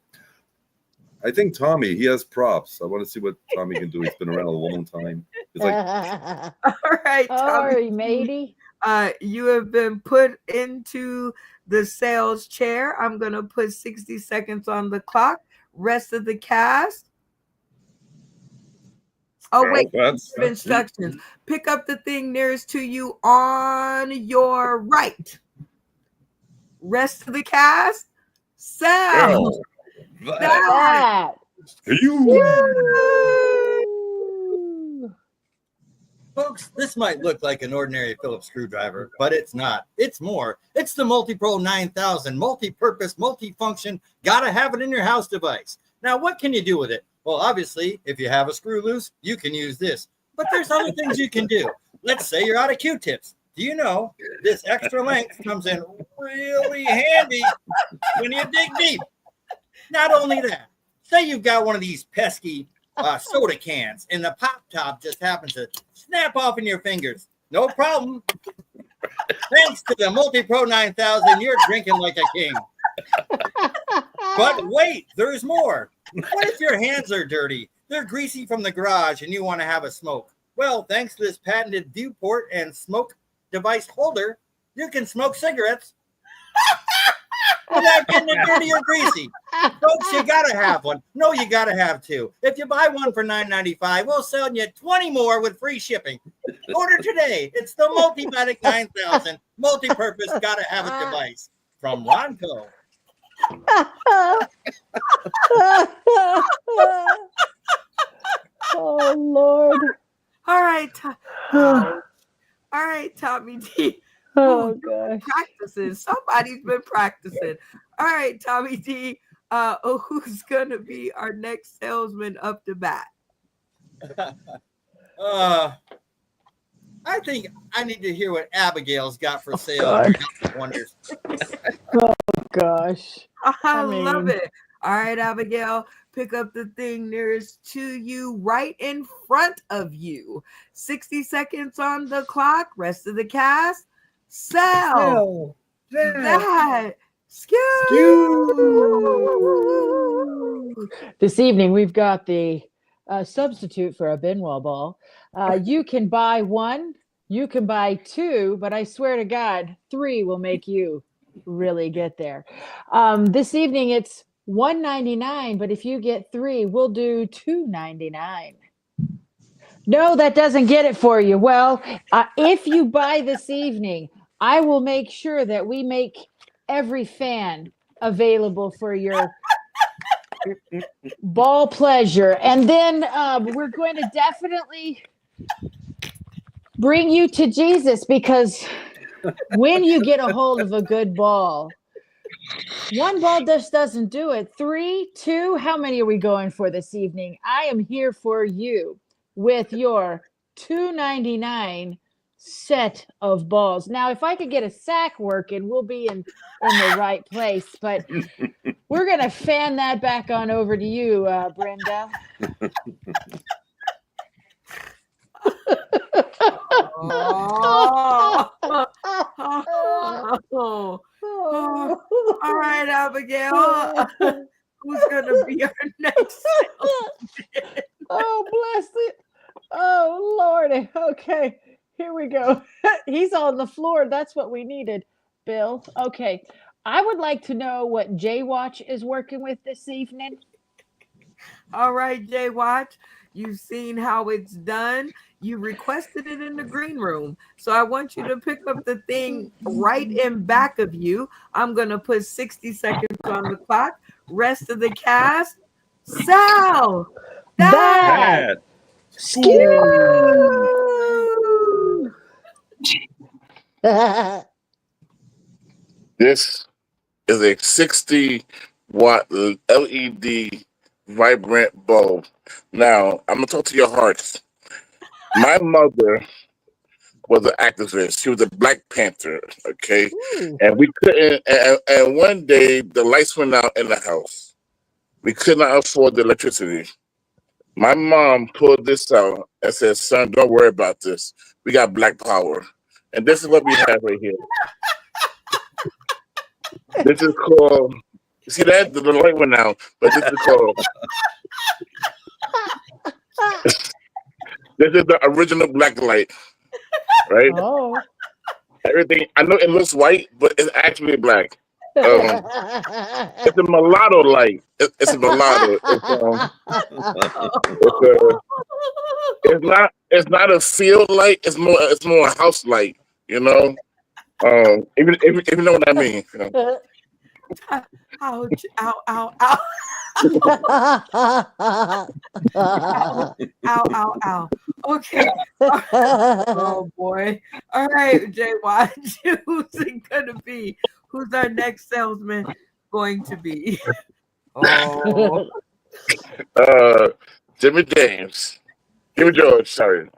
I think Tommy. He has props. I want to see what Tommy can do. He's been around a long time. He's like, All right, Tommy. Sorry, matey. You have been put into the sales chair. I'm gonna put 60 seconds on the clock. Rest of the cast. Oh, wait, that's instructions. Pick up the thing nearest to you on your right. Rest of the cast. Sal. That. Folks, this might look like an ordinary Phillips screwdriver, but it's not. It's more. It's the MultiPro 9000, multi-purpose, multifunction, gotta have it in your house device. Now, what can you do with it? Well, obviously, if you have a screw loose, you can use this. But there's other things you can do. Let's say you're out of Q-tips. Do you know this extra length comes in really handy when you dig deep? Not only that, say you've got one of these pesky soda cans and the pop top just happens to snap off in your fingers. No problem. Thanks to the MultiPro 9000, you're drinking like a king. But wait, there's more. What if your hands are dirty? They're greasy from the garage and you want to have a smoke. Well, thanks to this patented Viewport and smoke device holder, you can smoke cigarettes without getting it dirty or greasy. Folks, you gotta have one. No, you gotta have 2. If you buy one for $9.95, we'll sell you 20 more with free shipping. Order today. It's the Multimatic 9000 multi-purpose gotta have it device from Ronco. Oh Lord. All right. All right, Tommy D. Oh gosh. Practicing. Somebody's been practicing. All right, Tommy D. Who's gonna be our next salesman up to bat? I think I need to hear what Abigail's got for sale. God. Wonders. Oh gosh. I love it. All right, Abigail, pick up the thing nearest to you, right in front of you. 60 seconds on the clock. Rest of the cast. Sell that. Skew. This evening we've got the substitute for a Benoit ball. You can buy 1, you can buy 2, but I swear to God, 3 will make you. really get there. This evening it's $1.99, but if you get 3, we'll do $2.99. No, that doesn't get it for you. Well, if you buy this evening, I will make sure that we make every fan available for your ball pleasure. And then we're going to definitely bring you to Jesus, because when you get a hold of a good ball, one ball just doesn't do it. 3, 2, how many are we going for this evening? I am here for you with your $2.99 set of balls. Now, if I could get a sack working, we'll be in the right place. But we're going to fan that back on over to you, Brenda. All right, Abigail. Who's gonna be our next salesman? Oh, bless it. Oh, Lordy. Okay, here we go. He's on the floor. That's what we needed, Bill. Okay. I would like to know what J Watch is working with this evening. All right, Jay Watch. You've seen how it's done. You requested it in the green room. So I want you to pick up the thing right in back of you. I'm going to put 60 seconds on the clock. Rest of the cast, Sal, That. Skew. This is a 60-watt LED vibrant bulb. Now, I'm going to talk to your hearts. My mother was an activist. She was a Black Panther, okay? Ooh. And we couldn't, and one day the lights went out in the house. We could not afford the electricity. My mom pulled this out and said, son, don't worry about this. We got Black power. And this is what we have right here. This is called, see that? The light went out, but this is called, this is the original black light, right? Oh. Everything, I know it looks white, but it's actually black. It's a mulatto light. It's a mulatto. It's not a field light. It's more a house light. You know, if you know what I mean. You know? Ouch! Ow! Ow! Ow! Ow! Ow! Ow! Okay. Oh boy! All right, Jay Watch. Who's it gonna be? Who's our next salesman going to be? Oh, Jimmy James. Jimmy George. Sorry.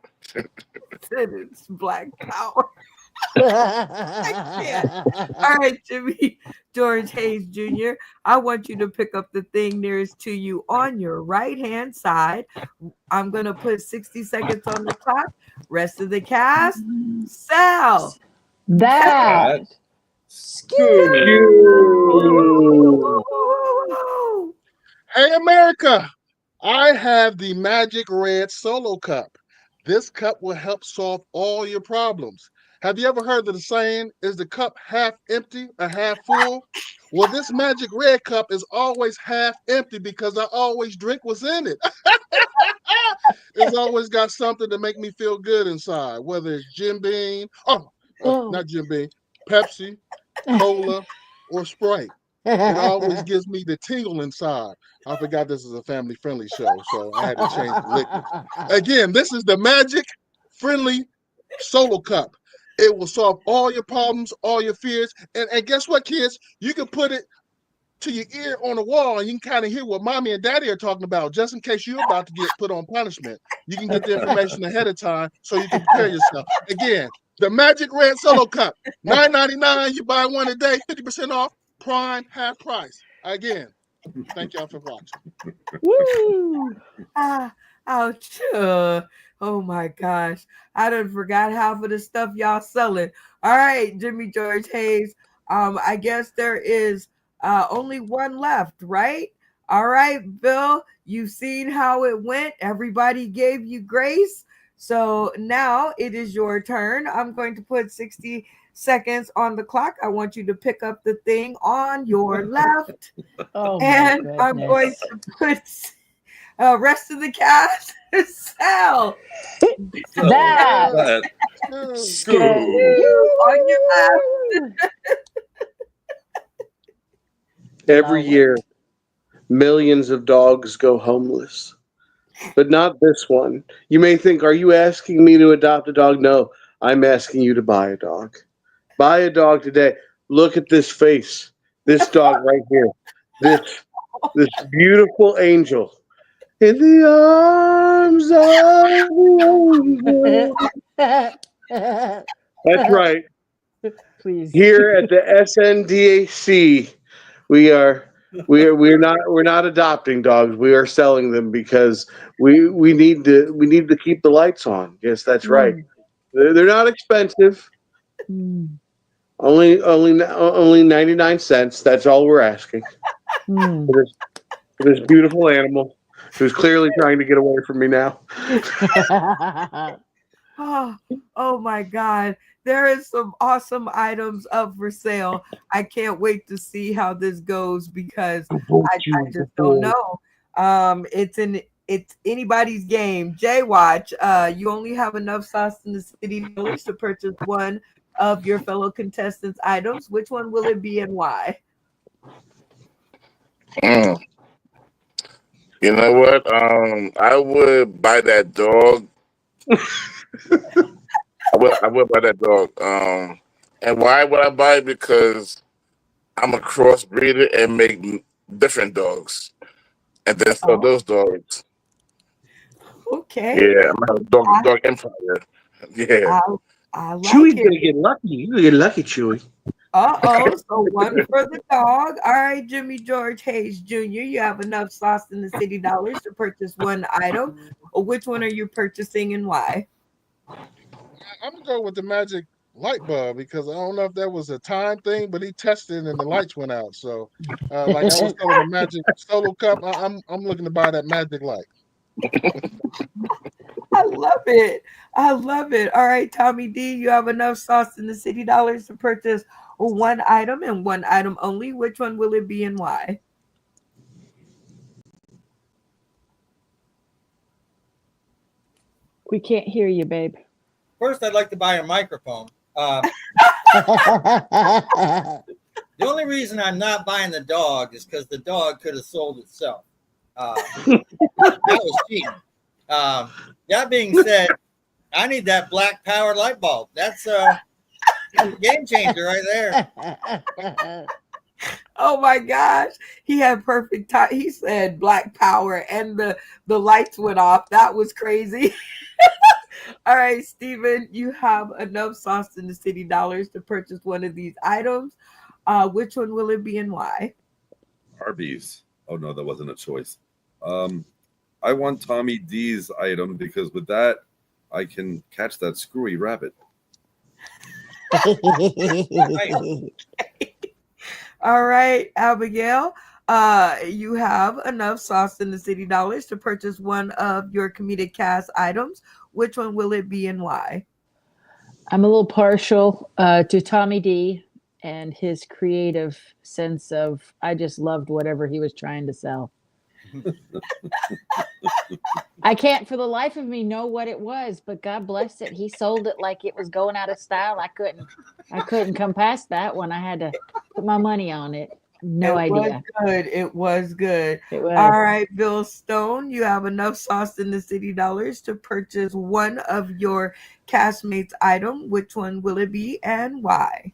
it's Black Power. I can't. All right, Jimmy George Hayes Jr., I want you to pick up the thing nearest to you on your right-hand side. I'm going to put 60 seconds on the clock. Rest of the cast, Sal. That. Hey, America, I have the Magic Red Solo Cup. This cup will help solve all your problems. Have you ever heard of the saying, is the cup half empty or half full? Well, this Magic Red Cup is always half empty because I always drink what's in it. It's always got something to make me feel good inside, whether it's Jim Beam, not Jim Beam, Pepsi, Cola, or Sprite. It always gives me the tingle inside. I forgot this is a family-friendly show, so I had to change the liquid. Again, this is the Magic Friendly Solo Cup. It will solve all your problems, all your fears. And guess what, kids? You can put it to your ear on the wall and you can kind of hear what mommy and daddy are talking about, just in case you're about to get put on punishment. You can get the information ahead of time so you can prepare yourself. Again, the Magic Red Solo Cup, $9.99. You buy one a day, 50% off, prime, half price. Again, thank y'all for watching. Woo! Ouch. Oh my gosh. I done forgot half of the stuff y'all selling. All right, Jimmy George Hayes. I guess there is only one left, right? All right, Bill, you've seen how it went. Everybody gave you grace. So now it is your turn. I'm going to put 60 seconds on the clock. I want you to pick up the thing on your left. Oh, my And I'm going goodness. to put rest of the cast. Sal. That. That Scoo. On your left. Every Lower. year, millions of dogs go homeless, but not this one. You may think, are you asking me to adopt a dog? No, I'm asking you to buy a dog. Buy a dog today. Look at this face. This dog right here. This this beautiful angel. In the arms of the angel. That's right. Please. Here at the SNDAC, we're not adopting dogs. We are selling them because we need to keep the lights on. Yes, that's right. They're not expensive. Mm. Only 99 cents. That's all we're asking Mm. for this beautiful animal who's clearly trying to get away from me now. Oh my God. There is some awesome items up for sale. I can't wait to see how this goes because I just don't know. It's anybody's game. Jay Watch, you only have enough sauce in the city dollars to purchase one of your fellow contestants' items. Which one will it be and why? Mm. You know what? I would buy that dog. I would buy that dog. And why would I buy it? Because I'm a crossbreeder and make different dogs, and then sell Oh, those dogs. okay. Yeah, I'm a dog empire. Yeah. I, I like Chewy's it. gonna get lucky. You're gonna get lucky, Chewy. So one for the dog. All right, Jimmy George Hayes Jr., you have enough sauce in the city dollars to purchase one item. Which one are you purchasing and why? I'm gonna go with the magic light bulb because I don't know if that was a time thing, but he tested and the lights went out. So, like I was telling the magic solo cup, I'm looking to buy that magic light. I love it. I love it. All right, Tommy D, you have enough sauce in the city dollars to purchase one item and one item only. Which one will it be and why? We can't hear you, babe. First, I'd like to buy a microphone. The only reason I'm not buying the dog is because the dog could have sold itself. That was cheating. That being said, I need that black power light bulb. That's a game changer right there. Oh my gosh, he had perfect time. He said black power and the lights went off. That was crazy. All right, Steven, you have enough sauce in the city dollars to purchase one of these items. Which one will it be and why? Arby's. Oh no, that wasn't a choice. I want Tommy D's item because with that I can catch that screwy rabbit. All right, Abigail, you have enough sauce in the city dollars to purchase one of your comedic cast items. Which one will it be and why? I'm a little partial to Tommy D and his creative sense of, I just loved whatever he was trying to sell. I can't for the life of me know what it was, but God bless it. He sold it like it was going out of style. I couldn't come past that when I had to put my money on it. No idea. Good. It was good. It was. All right, Bill Stone, you have enough sauce in the city dollars to purchase one of your castmates item. Which one will it be and why?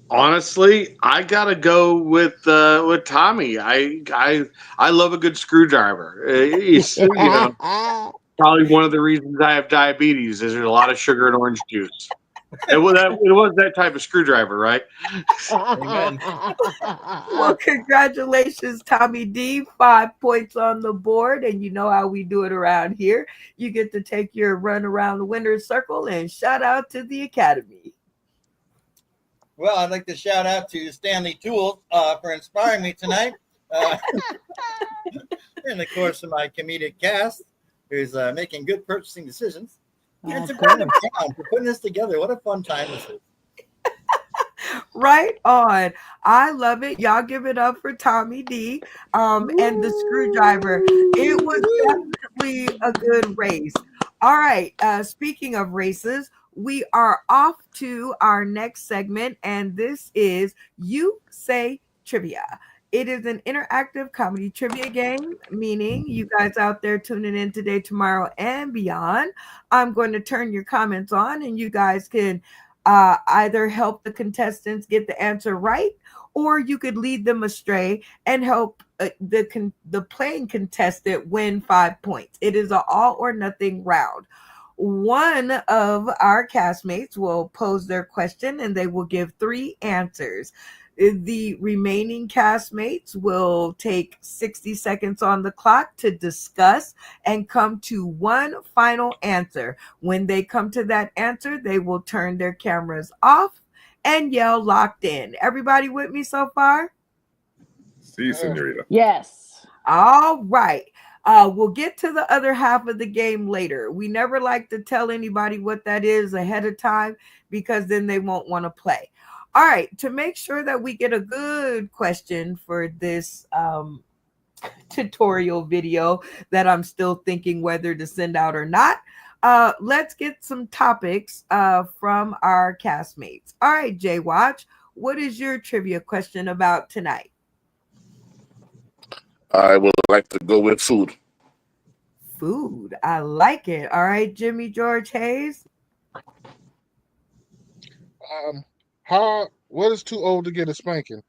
Honestly, I gotta go with Tommy. I love a good screwdriver. It's probably one of the reasons I have diabetes is there's a lot of sugar in orange juice. It was that type of screwdriver, right? Amen. Well, congratulations, Tommy D. 5 points on the board, and you know how we do it around here. You get to take your run around the winner's circle and shout out to the Academy. Well, I'd like to shout out to Stanley Toole for inspiring me tonight in the course of my comedic cast, who's making good purchasing decisions. And to Of bring them course. down, for putting this together. What a fun time this is. Right on. I love it. Y'all give it up for Tommy D and the screwdriver. It was definitely a good race. All right. Speaking of races, we are off to our next segment, and this is You Say Trivia. It is an interactive comedy trivia game, meaning you guys out there tuning in today, tomorrow, and beyond. I'm going to turn your comments on, and you guys can either help the contestants get the answer right, or you could lead them astray and help the playing contestant win 5 points. It is an all or nothing round. One of our castmates will pose their question and they will give three answers. The remaining castmates will take 60 seconds on the clock to discuss and come to one final answer. When they come to that answer, they will turn their cameras off and yell locked in. Everybody with me so far? See, senorita. Yes. All right. We'll get to the other half of the game later. We never like to tell anybody what that is ahead of time because then they won't want to play. All right. To make sure that we get a good question for this tutorial video that I'm still thinking whether to send out or not, let's get some topics from our castmates. All right, Jay Watch, what is your trivia question about tonight? I would like to go with food. Food. I like it. All right, Jimmy George Hayes. What is too old to get a spanking?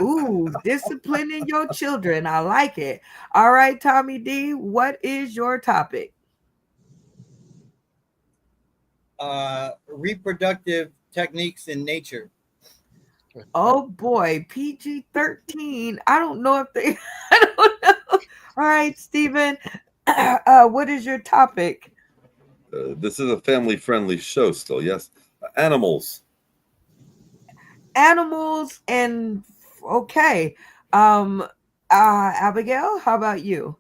Ooh, disciplining your children. I like it. All right, Tommy D, what is your topic? Reproductive techniques in nature. Oh boy, PG-13. I don't know if they I don't know. All right, Stephen. What is your topic? This is a family-friendly show still, yes. Animals. Animals and okay. Abigail, how about you?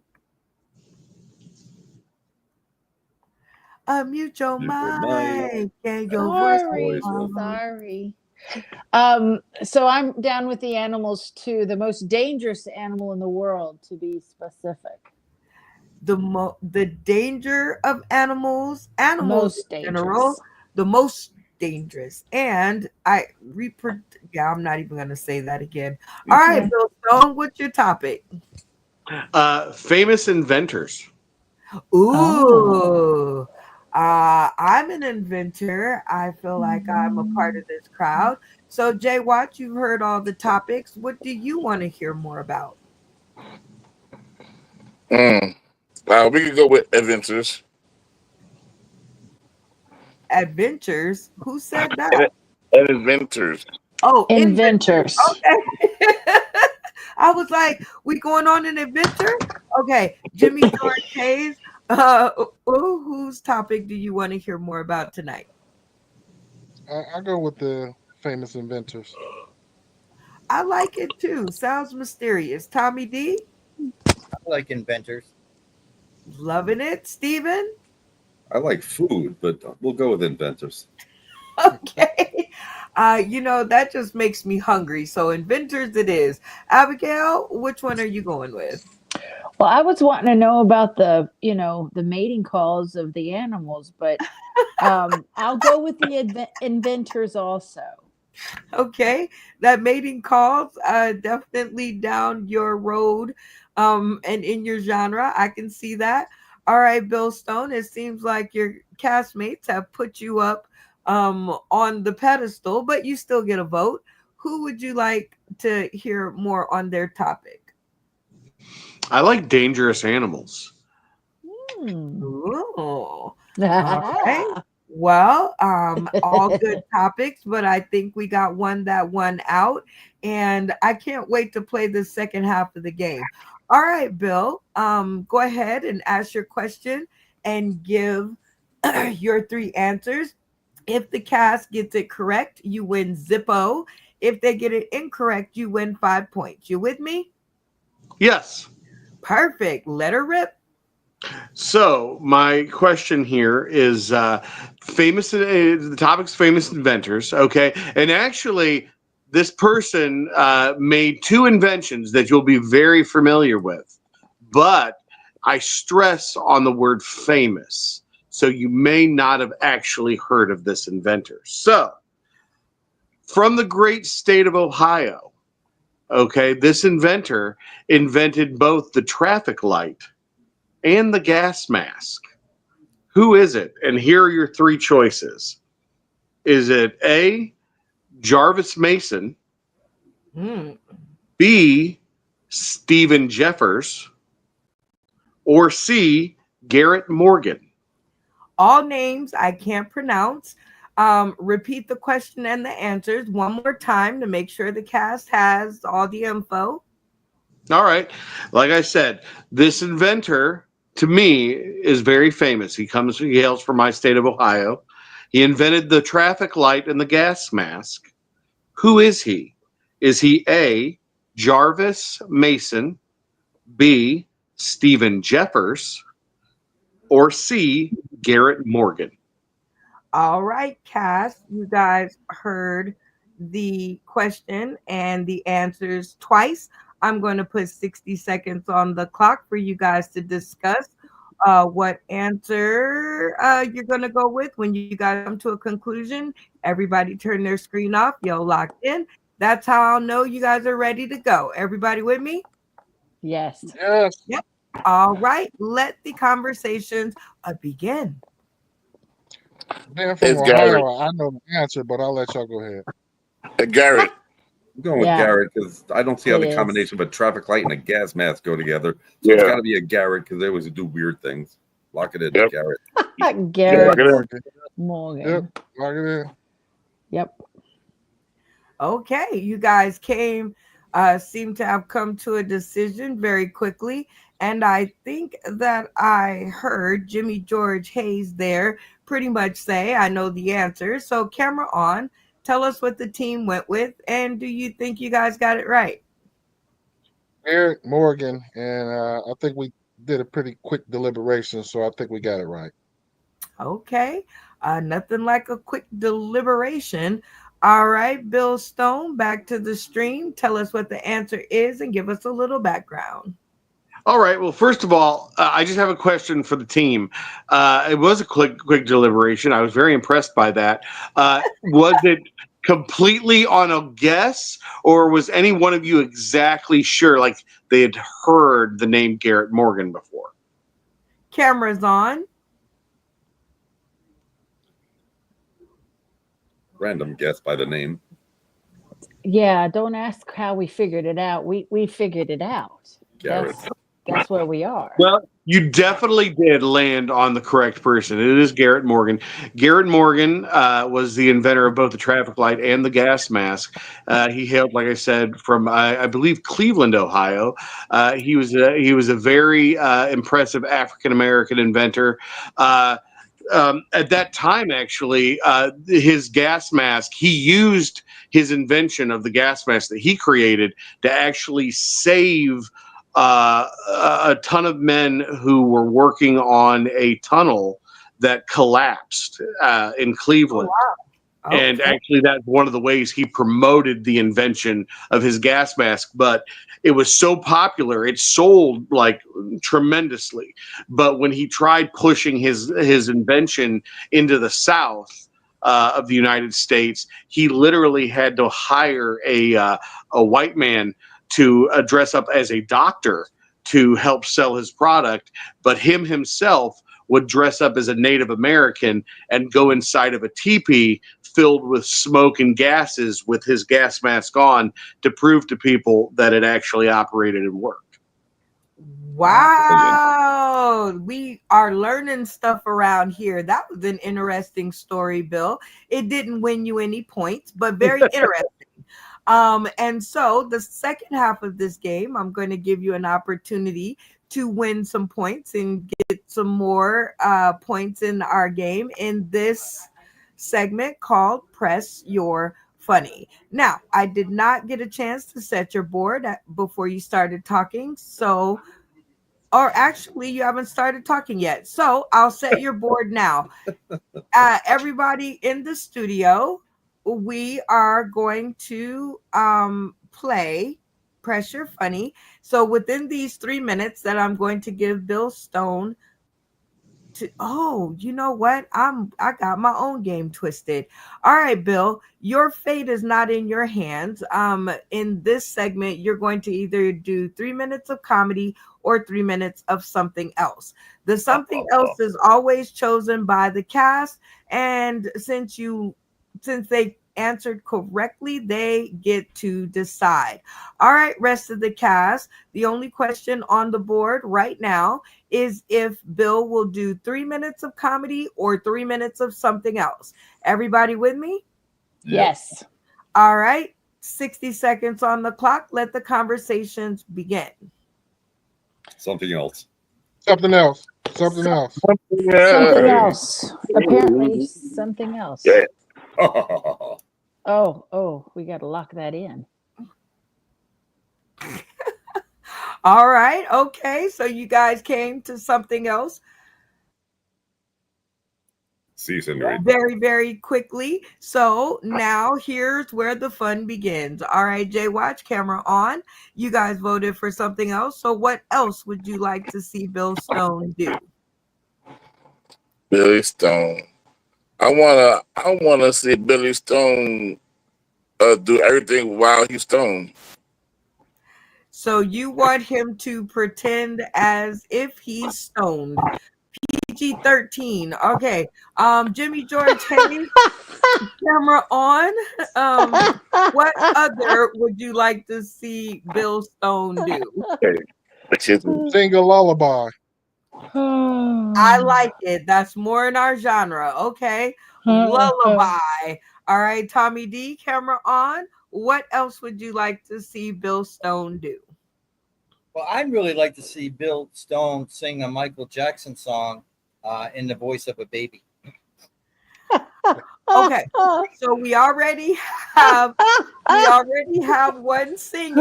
Mute your mic and your voice. Sorry. So I'm down with the animals too. The most dangerous animal in the world, to be specific. The danger of animals Most in general, dangerous. the most dangerous. And I'm not even gonna say that again. All right, Bill Stone, what's your topic? Famous inventors. Ooh. I'm an inventor. I feel like I'm a part of this crowd. So, Jay Watch, you've heard all the topics. What do you want to hear more about? We could go with adventures. Adventures? Who said that? And inventors. Oh, inventors. Okay. I was like, we going on an adventure? Okay, Jimmy George Hayes. Whose topic do you want to hear more about tonight? I go with the famous inventors. I like it too. Sounds mysterious. Tommy D? I like inventors. Loving it. Steven? I like food, but we'll go with inventors. Okay. That just makes me hungry. So inventors it is. Abigail, which one are you going with? Well, I was wanting to know about the mating calls of the animals, but I'll go with the inventors also. Okay, that mating calls definitely down your road and in your genre. I can see that. All right, Bill Stone, it seems like your castmates have put you up on the pedestal, but you still get a vote. Who would you like to hear more on their topic? I like dangerous animals. Ooh. All right. Well, all good topics, but I think we got one that won out, and I can't wait to play the second half of the game. All right, Bill, go ahead and ask your question and give your three answers. If the cast gets it correct, you win Zippo. If they get it incorrect, you win 5 points. You with me? Yes. Perfect. Let her rip. So my question here is famous. The topic's famous inventors. Okay, and actually, this person made two inventions that you'll be very familiar with, but I stress on the word famous. So you may not have actually heard of this inventor. So from the great state of Ohio, okay, this inventor invented both the traffic light and the gas mask. Who is it? And here are your three choices. Is it A, Jarvis Mason, Hmm. B, Stephen Jeffers, or C, Garrett Morgan? All names I can't pronounce. Repeat the question and the answers one more time to make sure the cast has all the info. All right. Like I said, this inventor to me is very famous. He hails from my state of Ohio. He invented the traffic light and the gas mask. Who is he? Is he A, Jarvis Mason, B, Stephen Jeffers, or C, Garrett Morgan? All right, cast, you guys heard the question and the answers twice. I'm going to put 60 seconds on the clock for you guys to discuss what answer you're going to go with. When you guys come to a conclusion, everybody turn their screen off. You're locked in. That's how I'll know you guys are ready to go. Everybody with me? Yes. Yes. Yep. All right. Let the conversations begin. Being from It's Garrett. Ohio, I know the answer, but I'll let y'all go ahead. Garrett. I'm going with Yeah. Garrett because I don't see how It the is. combination of a traffic light and a gas mask go together. So Yeah. it's got to be a Garrett because they always do weird things. Lock it in, Yep. Garrett. Garrett Lock it in. Morgan. Yep. Lock it in. Yep. Okay, you guys seem to have come to a decision very quickly. And I think that I heard Jimmy George Hayes there pretty much say, I know the answer. So, camera on, tell us what the team went with. And do you think you guys got it right? Eric Morgan, and I think we did a pretty quick deliberation, so I think we got it right. Okay, nothing like a quick deliberation. All right, Bill Stone, back to the stream. Tell us what the answer is and give us a little background. All right. Well, first of all, I just have a question for the team. It was a quick deliberation. I was very impressed by that. Was it completely on a guess, or was any one of you exactly sure, like they had heard the name Garrett Morgan before? Cameras on. Random guess by the name. Yeah. Don't ask how we figured it out. We figured it out. Garrett. That's where we are. Well, you definitely did land on the correct person. It is Garrett Morgan. Garrett Morgan was the inventor of both the traffic light and the gas mask. He hailed, like I said, from I believe Cleveland, Ohio. He was a very impressive African American inventor. At that time, actually, his gas mask, he used his invention of the gas mask that he created to actually save a ton of men who were working on a tunnel that collapsed in Cleveland. And Okay. actually, that's one of the ways he promoted the invention of his gas mask. But it was so popular, it sold like tremendously. But when he tried pushing his invention into the South of the United States, he literally had to hire a white man to dress up as a doctor to help sell his product. But him himself would dress up as a Native American and go inside of a teepee filled with smoke and gases with his gas mask on to prove to people that it actually operated and worked. Wow. We are learning stuff around here. That was an interesting story, Bill. It didn't win you any points, but very interesting. And so the second half of this game, I'm going to give you an opportunity to win some points and get some more points in our game in this segment called Press Your Funny. Now, I did not get a chance to set your board before you started talking, so Or actually, you haven't started talking yet. So I'll set your board now. Everybody in the studio, we are going to play Pressure Funny. So within these 3 minutes that I'm going to give Bill Stone to, oh, you know what? I got my own game twisted. All right, Bill, your fate is not in your hands. In this segment, you're going to either do 3 minutes of comedy or 3 minutes of something else. The something else is always chosen by the cast, and since they answered correctly, they get to decide. All right, rest of the cast, the only question on the board right now is if Bill will do 3 minutes of comedy or 3 minutes of something else. Everybody with me? Yes. All right. 60 seconds on the clock. Let the conversations begin. Something else. Something else. Something else. Something else. Apparently, something else. Yeah. Oh, we got to lock that in. All right. Okay. So you guys came to something else. Very, very quickly. So now here's where the fun begins. All right, Jay, watch, camera on. You guys voted for something else. So what else would you like to see Bill Stone do? Billy Stone. I wanna see Billy Stone do everything while he's stoned. So you want him to pretend as if he's stoned. PG-13. Okay. Jimmy George Hayes, camera on. What other would you like to see Bill Stone do? Sing a lullaby. I like it. That's more in our genre. Okay. Lullaby. All right, Tommy D, camera on. What else would you like to see Bill Stone do? Well, I'd really like to see Bill Stone sing a Michael Jackson song in the voice of a baby. Okay, so we already have one singing,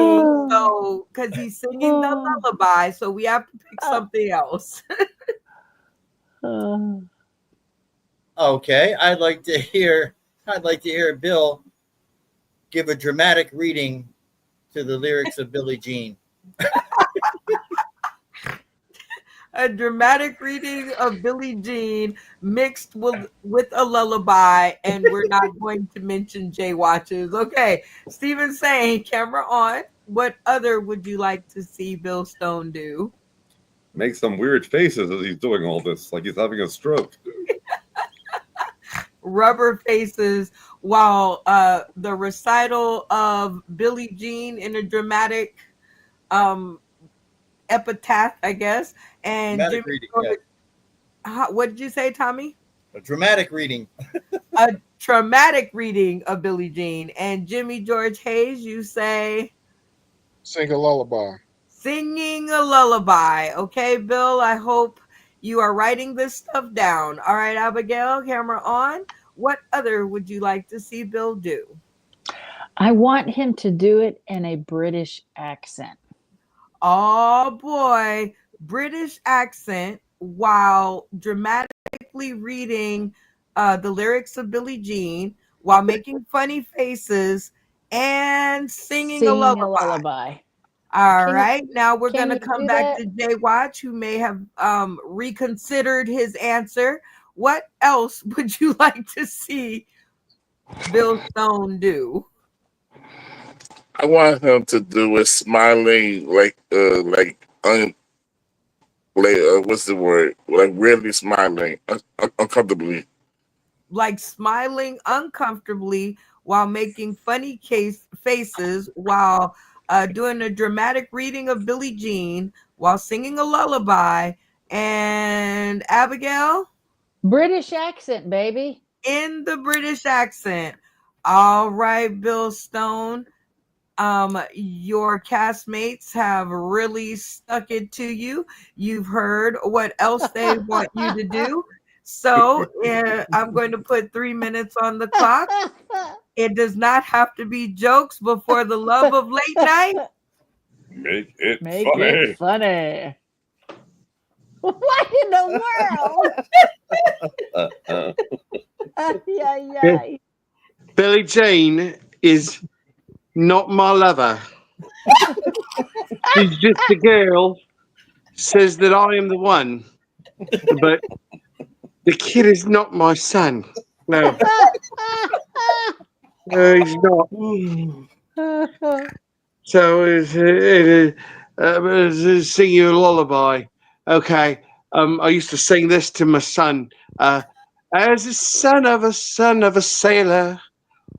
so because he's singing the lullaby, so we have to pick something else. Okay, I'd like to hear Bill give a dramatic reading to the lyrics of Billie Jean. A dramatic reading of Billie Jean mixed with a lullaby, and we're not going to mention Jay watches. Okay, Steven saying, camera on. What other would you like to see Bill Stone do? Make some weird faces as he's doing all this, like he's having a stroke. Rubber faces while the recital of Billie Jean in a dramatic epitaph, I guess. And Dramatic Jimmy reading, George, what did you say, Tommy? A dramatic reading. A traumatic reading of Billie Jean. And Jimmy George Hayes, you say? Sing a lullaby. Singing a lullaby. Okay, Bill, I hope you are writing this stuff down. All right, Abigail, camera on. What other would you like to see Bill do? I want him to do it in a British accent. Oh boy, British accent while dramatically reading the lyrics of Billie Jean while making funny faces and singing a lullaby. All right, now we're going to come back to Jay Watch, who may have reconsidered his answer. What else would you like to see Bill Stone do? I want him to do it smiling what's the word? Like really smiling uncomfortably. Like smiling uncomfortably while making funny faces while doing a dramatic reading of Billie Jean while singing a lullaby. And Abigail? British accent, baby. In the British accent. All right, Bill Stone. Your castmates have really stuck it to you. You've heard what else they want you to do. So I'm going to put 3 minutes on the clock. It does not have to be jokes before the love of late night. Make it Make funny. it funny. What in the world? Yeah. Billie Jean is not my lover. She's just a girl. Says that I am the one, but the kid is not my son. No, he's not. So it's sing you a lullaby. Okay. I used to sing this to my son. As a son of a sailor,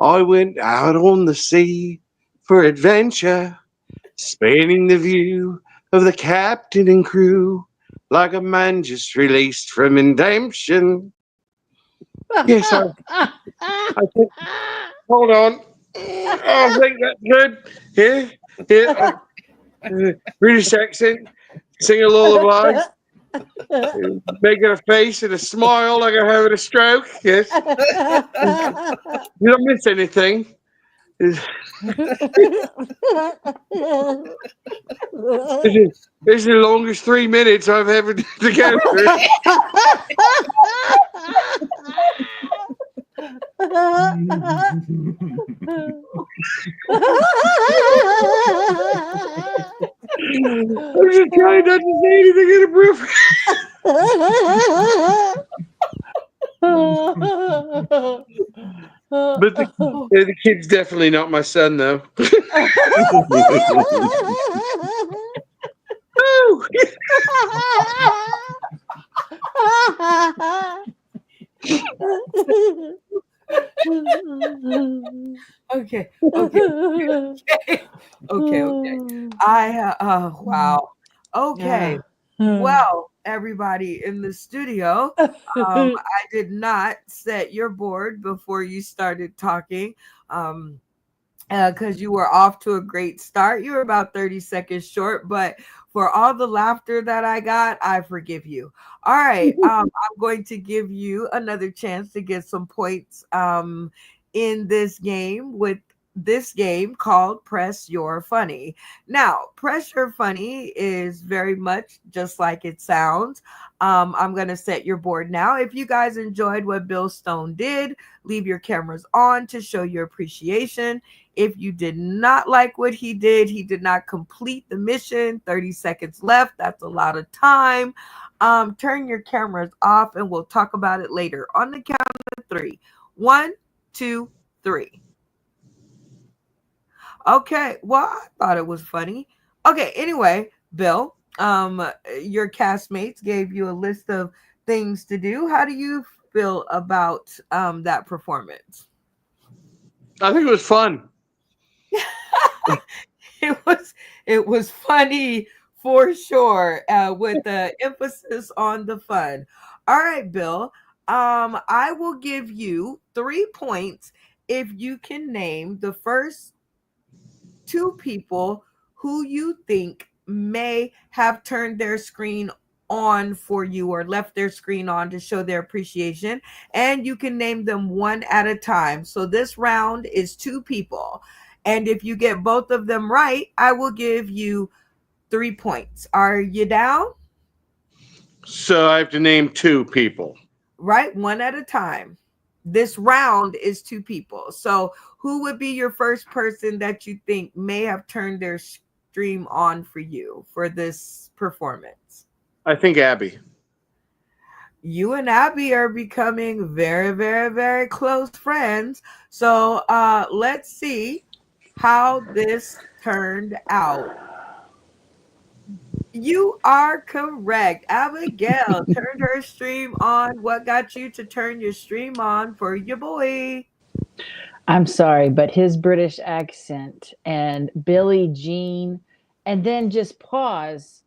I went out on the sea for adventure, spanning the view of the captain and crew, like a man just released from redemption. Yes, I think. Hold on. I think that's good. Here. British accent. Sing a lullaby. Making a face and a smile like I'm having a stroke. Yes. Did I miss anything? This is the longest 3 minutes I've ever to go through. I'm just trying not to say anything inappropriate. But the kid's definitely not my son, though. Okay. Wow. Okay. Well, everybody in the studio, I did not set your board before you started talking. Because you were off to a great start. You were about 30 seconds short, but for all the laughter that I got, I forgive you. All right. I'm going to give you another chance to get some points in this game with this game called Press Your Funny. Now, Press Your Funny is very much just like it sounds. I'm going to set your board now. If you guys enjoyed what Bill Stone did, leave your cameras on to show your appreciation. If you did not like what he did not complete the mission. 30 seconds left. That's a lot of time. Turn your cameras off and we'll talk about it later. On the count of 3. 1, 2, 3. Okay. Well, I thought it was funny. Okay. Anyway, Bill, your castmates gave you a list of things to do. How do you feel about that performance? I think it was fun. It was funny for sure, with the emphasis on the fun. All right, Bill. I will give you 3 points if you can name the first 2 people who you think may have turned their screen on for you or left their screen on to show their appreciation, and you can name them one at a time. So this round is 2 people. And if you get both of them right, I will give you 3 points. Are you down? So I have to name 2 people. Right? One at a time. This round is 2 people. So who would be your first person that you think may have turned their stream on for you for this performance? I think Abby. You and Abby are becoming very, very, very close friends. So let's see how this turned out. You are correct. Abigail turned her stream on. What got you to turn your stream on for your boy? I'm sorry, but his British accent and Billie Jean, and then just pause.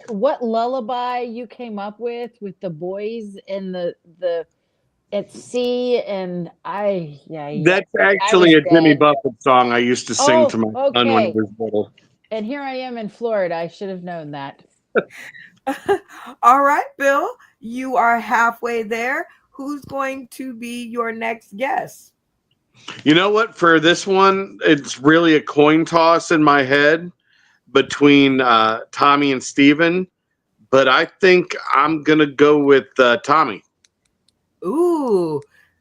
What lullaby you came up with the boys and the at sea, and That's actually a Jimmy Buffett song I used to sing to my son when he was little. And here I am in Florida. I should have known that. All right, Bill, you are halfway there. Who's going to be your next guest? You know what? For this one, it's really a coin toss in my head between Tommy and Steven. but I think I'm gonna go with Tommy. Ooh,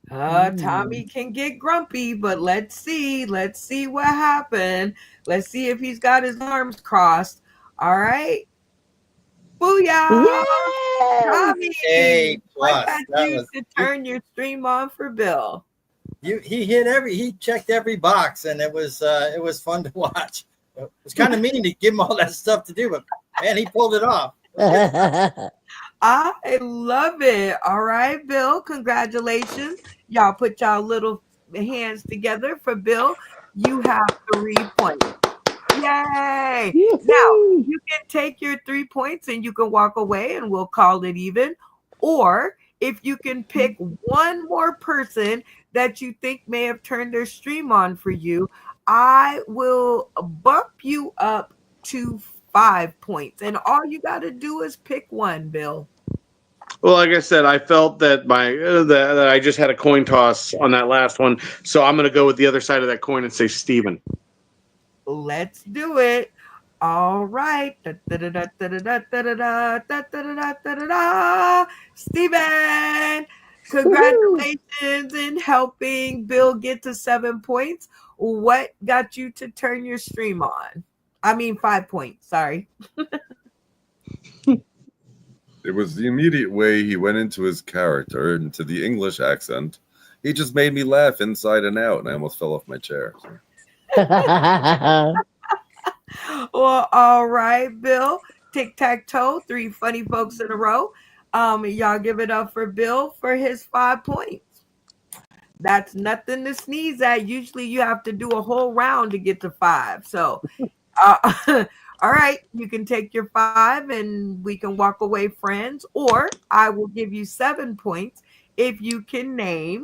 Tommy can get grumpy, but let's see. Let's see what happened. Let's see if he's got his arms crossed. All right. Booyah! Yay! A Tommy, what plus. got That you was to turn your stream on for Bill? he checked every box, and it was fun to watch. It was kind of mean to give him all that stuff to do, but man, he pulled it off. I love it. All right, Bill, congratulations. Y'all put y'all little hands together for Bill. You have 3 points. Yay! Now, Yoo-hoo. you can take your 3 points and you can walk away and we'll call it even. Or if you can pick one more person that you think may have turned their stream on for you, I will bump you up to 5 points. And all you got to do is pick one, Bill. Well, like I said, I felt that that I just had a coin toss on that last one, so I'm gonna go with the other side of that coin and say Steven. Let's do it. All right. Steven, congratulations in helping Bill get to 7 points. What got you to turn your stream on? I mean, 5 points. Sorry. It was the immediate way he went into his character, into the English accent. He just made me laugh inside and out, and I almost fell off my chair. Well, all right, Bill. Tic tac toe, 3 funny folks in a row. Y'all give it up for Bill for his 5 points. That's nothing to sneeze at. Usually you have to do a whole round to get to 5. So, all right, you can take your 5 and we can walk away friends, or I will give you 7 points if you can name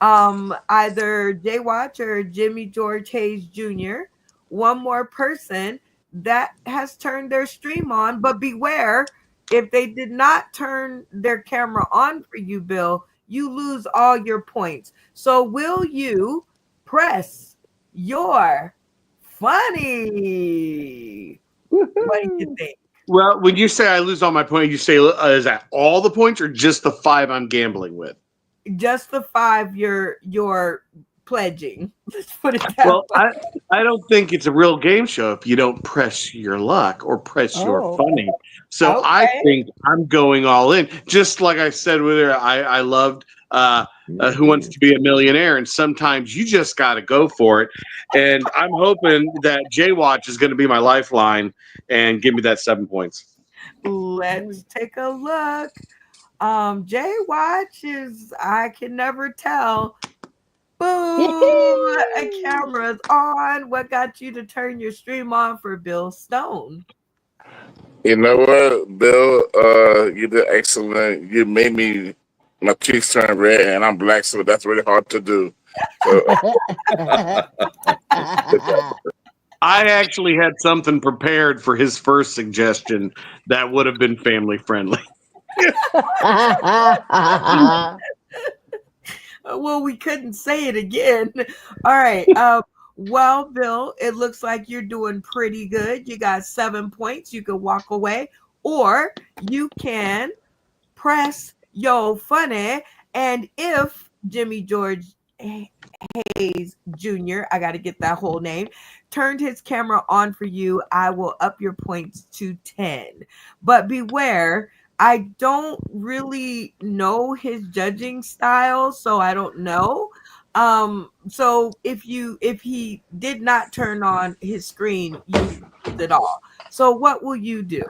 either Jay Watch or Jimmy George Hayes Jr. One more person that has turned their stream on, but beware, if they did not turn their camera on for you, Bill, you lose all your points. So will you press your funny? What do you think? Well, when you say I lose all my points, you say is that all the points or just the 5 I'm gambling with? Just the 5 you're pledging. Let's put it that Well, way. I don't think it's a real game show if you don't press your luck or press your funny. So I Okay. think I'm going all in. Just like I said with her, I loved Who Wants to Be a Millionaire, and sometimes you just got to go for it. And I'm hoping that Jay Watch is going to be my lifeline and give me that 7 points. Let's take a look. Jay Watch is, I can never tell. Boom! A camera's on. What got you to turn your stream on for Bill Stone? You know what, Bill? You did excellent. You made me my cheeks turn red, and I'm black, so that's really hard to do. So I actually had something prepared for his first suggestion that would have been family friendly. Well, we couldn't say it again. All right. Well, Bill, it looks like you're doing pretty good. You got 7 points. You can walk away, or you can press yo funny. And if Jimmy George Hayes Jr., I got to get that whole name, turned his camera on for you, I will up your points to 10. But beware, I don't really know his judging style, so I don't know. So if he did not turn on his screen, you lose it all. So what will you do?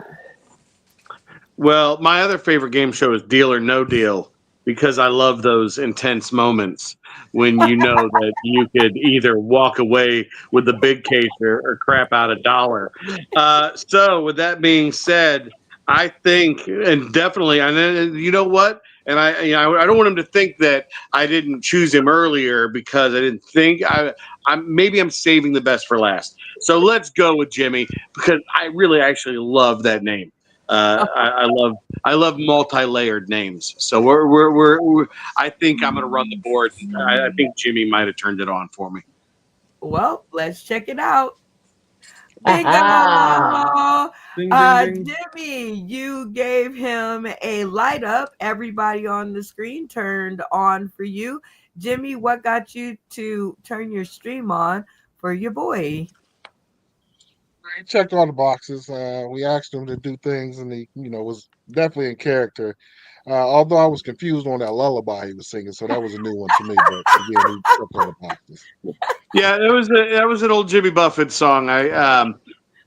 Well, my other favorite game show is Deal or No Deal because I love those intense moments when you know that you could either walk away with the big case or crap out $1. So, with that being said, I think, and definitely, and then you know what? And I don't want him to think that I didn't choose him earlier because I didn't think I'm saving the best for last. So let's go with Jimmy because I really actually love that name. I love multi-layered names. So we're I think I'm gonna run the board. I think Jimmy might have turned it on for me. Well, let's check it out. Bingo! Ding, ding, ding. Jimmy, you gave him a light up. Everybody on the screen turned on for you. Jimmy, what got you to turn your stream on for your boy? He checked all the boxes. We asked him to do things, and he, was definitely in character. Although I was confused on that lullaby he was singing, so that was a new one to me. But again, he checked all the boxes. Yeah, that was an old Jimmy Buffett song. I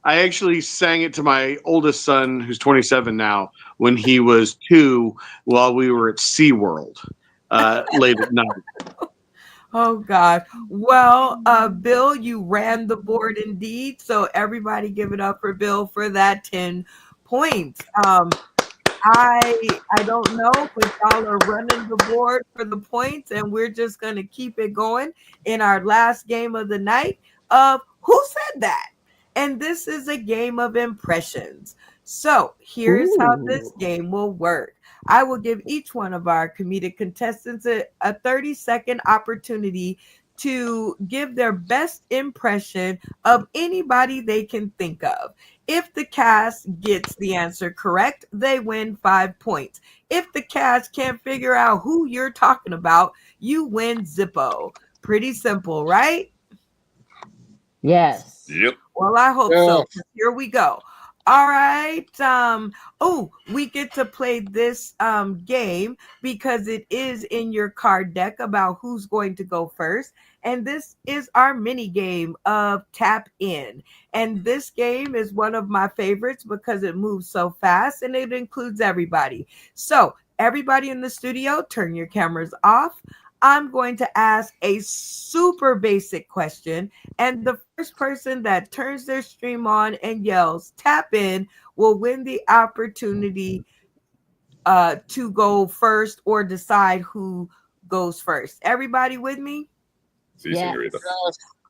actually sang it to my oldest son, who's 27 now, when he was 2, while we were at SeaWorld late at night. Oh God. Well, Bill, you ran the board indeed. So everybody give it up for Bill for that 10 points. I don't know, but y'all are running the board for the points, and we're just gonna keep it going in our last game of the night of Who Said That? And this is a game of impressions. So here's how this game will work. I will give each one of our comedic contestants a 30-second opportunity to give their best impression of anybody they can think of. If the cast gets the answer correct, they win 5 points. If the cast can't figure out who you're talking about, you win Zippo. Pretty simple, right? Yes. Yep. Well, I hope Yeah. so. Here we go. All right. We get to play this game because it is in your card deck about who's going to go first. And this is our mini game of Tap In. And this game is one of my favorites because it moves so fast and it includes everybody. So, everybody in the studio, turn your cameras off. I'm going to ask a super basic question, and the first person that turns their stream on and yells "tap in" will win the opportunity to go first or decide who goes first. Everybody with me? Sí, Yes. señorita.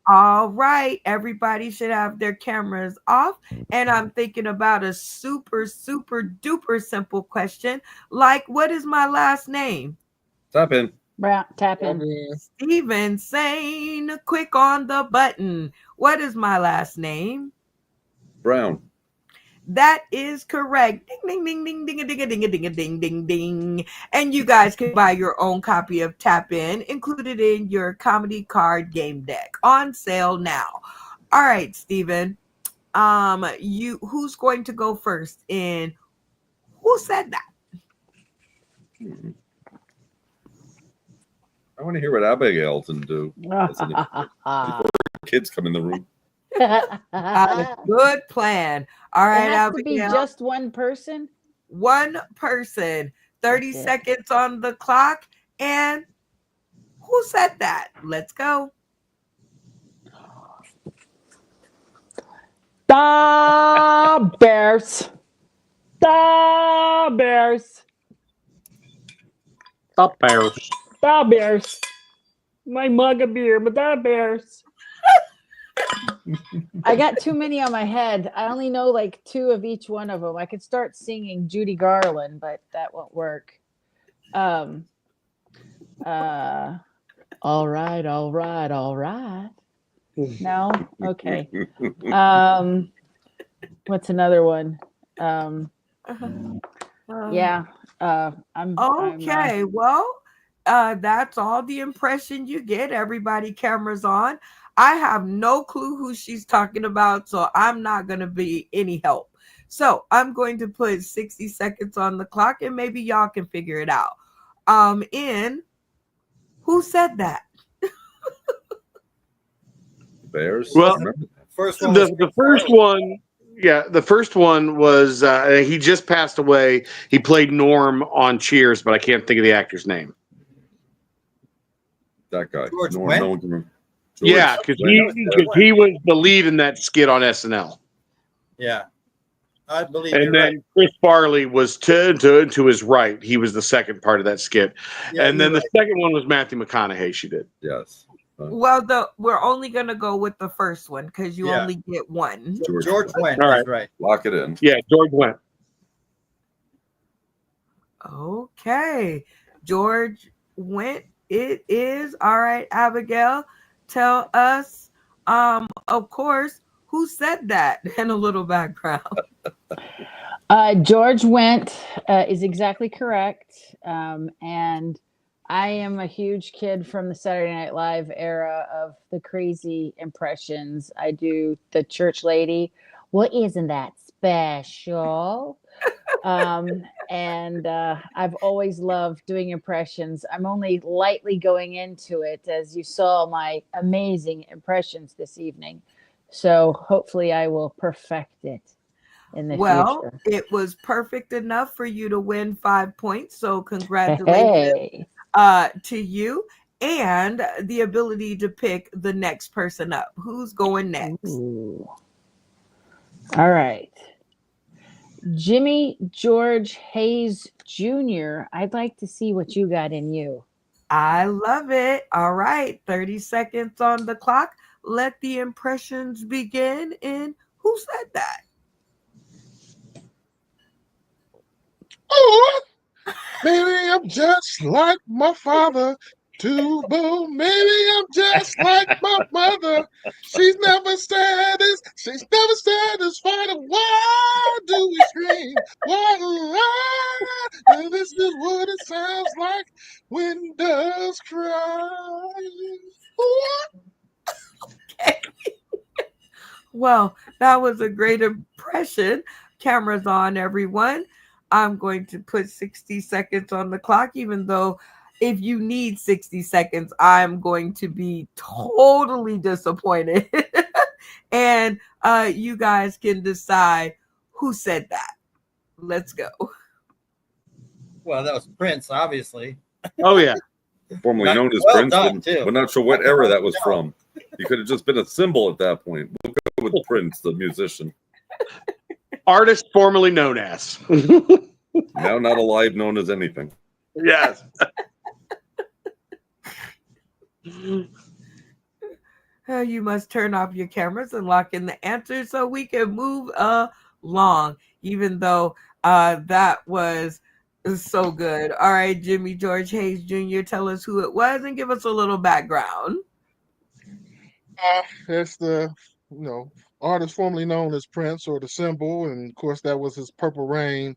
All right, everybody should have their cameras off. And I'm thinking about a super, super duper simple question like, what is my last name? Tap in. Brown, tap in. Steven Sane, quick on the button. What is my last name? Brown. That is correct. Ding, ding, ding, ding, ding, ding, ding, ding, ding, ding, ding. And you guys can buy your own copy of Tap In, included in your comedy card game deck, on sale now. All right, Steven. Who's going to go first? And who said that? I want to hear what Abigail can do. Before kids come in the room. Good plan. All right, It has to be Abigail. just one person. One person. 30 That's it. seconds on the clock. And who said that? Let's go. The Bears. The Bears. The Bears. The Bears. My mug of beer, but the Bears. I got too many on my head. I only know like 2 of each one of them. I could start singing Judy Garland, but that won't work. All right, all right, all right. No? Okay. What's another one? Yeah. Okay. Well, that's all the impression you get. Everybody, cameras on. I have no clue who she's talking about, so I'm not going to be any help. So I'm going to put 60 seconds on the clock, and maybe y'all can figure it out. Who said that? Bears. Well, First one. the first one, yeah, the first one was he just passed away. He played Norm on Cheers, but I can't think of the actor's name. That guy. George No Wendt? one can remember. Yeah, because he was the lead in that skit on SNL. Yeah, I believe. And you're then right. Chris Farley was to his right. He was the second part of that skit. Yeah, and then you're the second one was Matthew McConaughey. She did. Yes. Well, we're only going to go with the first one because you only get one. George Wendt. All right. Is right. Lock it in. Yeah, George Wendt. Okay. George Wendt. It is. All right, Abigail, tell us, of course, Who said that? And a little background. George Wendt is exactly correct. And I am a huge kid from the Saturday Night Live era of the crazy impressions. I do the church lady. Well, isn't that special? And I've always loved doing impressions. I'm only lightly going into it, as you saw my amazing impressions this evening. So hopefully I will perfect it in the Well, future. it was perfect enough for you to win 5 points. So congratulations Hey. to you and the ability to pick the next person up. Who's going next? Ooh. All right. Jimmy George Hayes Jr., I'd like to see what you got in you. I love it. All right. 30 seconds on the clock. Let the impressions begin. And who said that? Oh, maybe I'm just like my father. Too, boo. Maybe I'm just like my mother. She's never satisfied. She's never satisfied. Why do we scream? Why? And this is what it sounds like when doves cry. Well, that was a great impression. Cameras on, everyone. I'm going to put 60 seconds on the clock, even though if you need 60 seconds, I'm going to be totally disappointed. And you guys can decide who said that. Let's go. Well, that was Prince, obviously. Oh yeah. Formerly known as Well Prince, done, but too. we're not sure what era that was from. He could have just been a symbol at that point. We'll go with Prince, the musician. Artist formerly known as. Now not alive, known as anything. Yes. You must turn off your cameras and lock in the answer so we can move along, even though that was so good. All right, Jimmy George Hayes Jr., tell us who it was and give us a little background. That's the, artist formerly known as Prince, or the symbol, and of course that was his Purple Rain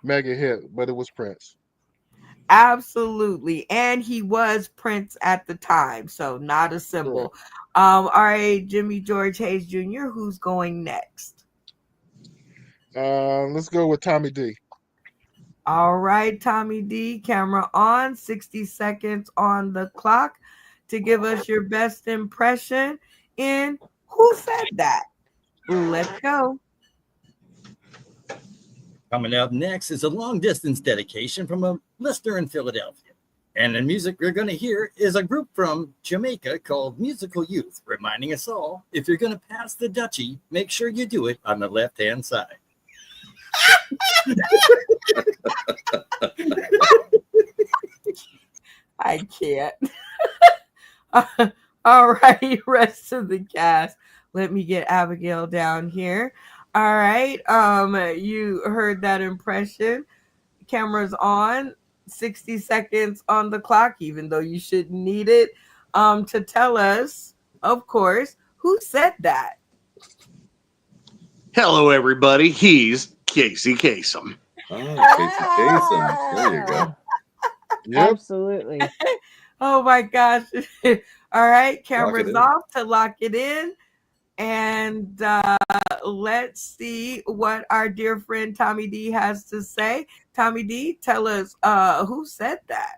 mega hit, but it was Prince. Absolutely. And he was Prince at the time, so not a symbol. Correct. All right, Jimmy George Hayes Jr., who's going next? Let's go with Tommy D. All right, Tommy D, camera on, 60 seconds on the clock to give us your best impression in Who Said That? Let's go. Coming up next is a long distance dedication from a listener in Philadelphia. And the music you're going to hear is a group from Jamaica called Musical Youth, reminding us all, if you're going to pass the duchy, make sure you do it on the left-hand side. I can't. All right, rest of the cast. Let me get Abigail down here. All right. You heard that impression. Cameras on. 60 seconds on the clock, even though you shouldn't need it. To tell us, of course, who said that. Hello, everybody. He's Casey Kasem. Oh, Casey Kasem. There you go. Yep. Absolutely. Oh my gosh. All right, cameras in. off to lock it in. And let's see what our dear friend Tommy D has to say. Tommy D, tell us who said that.